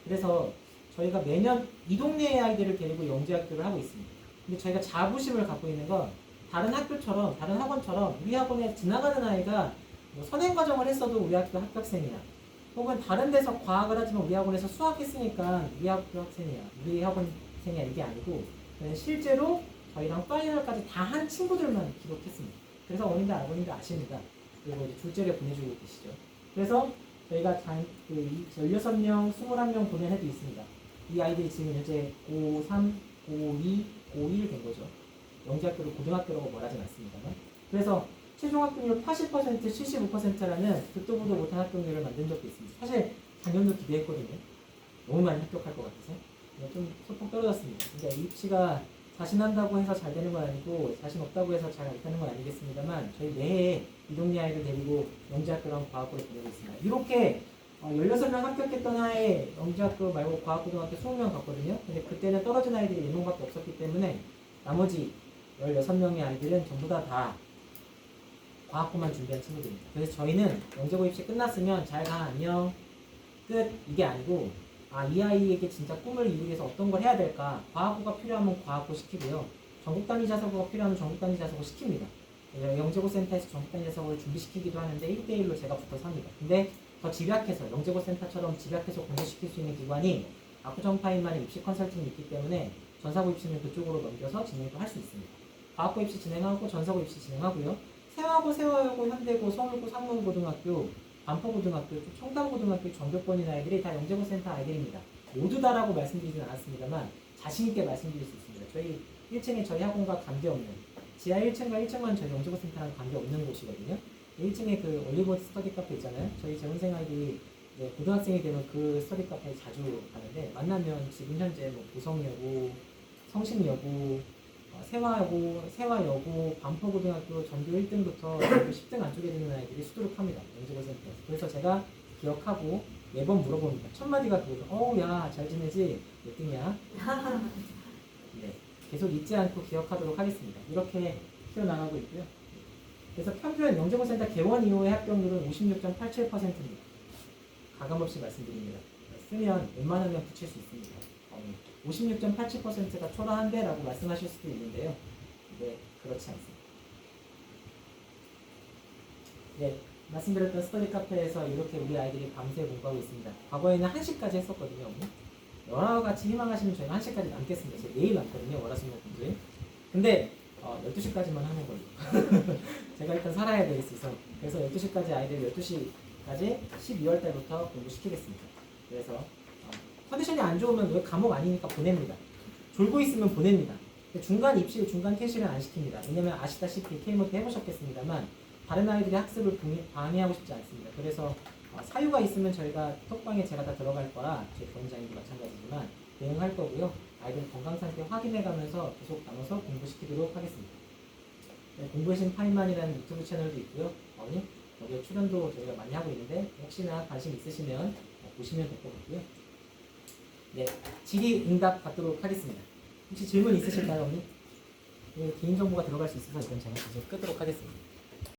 그래서 저희가 매년 이 동네의 아이들을 데리고 영재학교를 하고 있습니다. 근데 저희가 자부심을 갖고 있는 건 다른 학교처럼, 다른 학원처럼 우리 학원에 지나가는 아이가 선행과정을 했어도 우리 학교 합격생이야. 혹은 다른 데서 과학을 하지만 우리 학원에서 수학했으니까 우리 학교 학생이야. 우리 학원생이야. 이게 아니고 실제로 저희랑 파이널까지 다 한 친구들만 기록했습니다. 그래서 어머님들, 아버님들 아십니다. 그리고 이제 줄제를 보내주고 계시죠. 그래서 저희가 16명, 21명 보내해도 있습니다. 이 아이들이 지금 현재 고3, 고2, 고1 된 거죠. 영재학교를 고등학교라고 말하진 않습니다만. 그래서 최종 합격률 80%, 75%라는 듣도 보도 못한 합격률을 만든 적도 있습니다. 사실 작년도 기대했거든요. 너무 많이 합격할 것 같아서. 좀 소폭 떨어졌습니다. 그러니까 입시가 자신한다고 해서 잘 되는 건 아니고 자신 없다고 해서 잘 안 되는 건 아니겠습니다만 저희 매해 이 동네 아이들 데리고 영재학교랑 과학고를 보내고 있습니다. 이렇게 16명 합격했던 해에 영재학교 말고 과학고등학교 20명 갔거든요. 근데 그때는 떨어진 아이들이 4명밖에 없었기 때문에 나머지 16명의 아이들은 전부 다 과학고만 준비한 친구들입니다. 그래서 저희는 영재고 입시 끝났으면 잘 가 안녕 끝 이게 아니고 이 아이에게 진짜 꿈을 이루기 위해서 어떤 걸 해야 될까, 과학고가 필요하면 과학고 시키고요, 전국 단위 자사고가 필요하면 전국 단위 자사고 시킵니다. 영재고 센터에서 전국 단위 자사고를 준비시키기도 하는데 1대1로 제가 붙어서 합니다. 근데 더 집약해서 영재고 센터처럼 집약해서 공부시킬 수 있는 기관이 아쿠정파인만의 입시 컨설팅이 있기 때문에 전사고 입시는 그쪽으로 넘겨서 진행도 할 수 있습니다. 과학고 입시 진행하고 전사고 입시 진행하고요. 세화고, 세화여고, 현대고, 서울고, 상문고등학교, 반포고등학교, 청담고등학교 전교권인 아이들이 다 영재고 센터 아이들입니다. 모두 다라고 말씀드리진 않았습니다만 자신있게 말씀드릴 수 있습니다. 저희 1층에 저희 학원과 관계없는, 지하 1층과 1층만 저희 영재고 센터랑 관계없는 곳이거든요. 1층에 그 올리버 스터디 카페 있잖아요. 저희 재원생 아이들이 이제 고등학생이 되면 그 스터디 카페에 자주 가는데, 만나면 지금 현재 뭐 보성여고, 성심여고, 세화여고, 반포고등학교 전교 1등부터 전교 10등 안쪽에 있는 아이들이 수두룩합니다. 영재고 센터에서. 그래서 제가 기억하고 매번 물어봅니다. 첫 마디가 그거죠. 어우 야 잘 지내지? 몇 등이야? 네, 계속 잊지 않고 기억하도록 하겠습니다. 이렇게 키워나가고 있고요. 그래서 평균 영재고 센터 개원 이후의 합격률은 56.87%입니다. 가감없이 말씀드립니다. 쓰면 웬만하면 붙일 수 있습니다. 56.87%가 초라한데 라고 말씀하실 수도 있는데요. 네, 그렇지 않습니다. 네, 말씀드렸던 스터디 카페에서 이렇게 우리 아이들이 밤새 공부하고 있습니다. 과거에는 1시까지 했었거든요. 여러 같이 희망하시면 저희는 1시까지 남겠습니다. 제가 내일 남거든요. 월화수목금토일. 근데 12시까지만 하는 걸로. 제가 일단 살아야 될 수 있어서. 그래서 12시까지 아이들 12시까지 12월 달부터 공부시키겠습니다. 그래서 컨디션이 안 좋으면 왜 감옥 아니니까 보냅니다. 졸고 있으면 보냅니다. 중간 입시, 중간 퇴실은 안 시킵니다. 왜냐면 아시다시피 K모트 해보셨겠습니다만 다른 아이들의 학습을 방해하고 싶지 않습니다. 그래서 사유가 있으면 저희가 톡방에 제가 다 들어갈 거라, 제 부원장님도 마찬가지지만 대응할 거고요. 아이들 건강 상태 확인해가면서 계속 나눠서 공부시키도록 하겠습니다. 네, 공부의신 파인만이라는 유튜브 채널도 있고요. 거기에 출연도 저희가 많이 하고 있는데 혹시나 관심 있으시면 보시면 될 것 같고요. 네, 질의응답 받도록 하겠습니다. 혹시 질문 있으실까요, 언니? 개인정보가 들어갈 수 있어서 이건 제가 계속 끄도록 하겠습니다.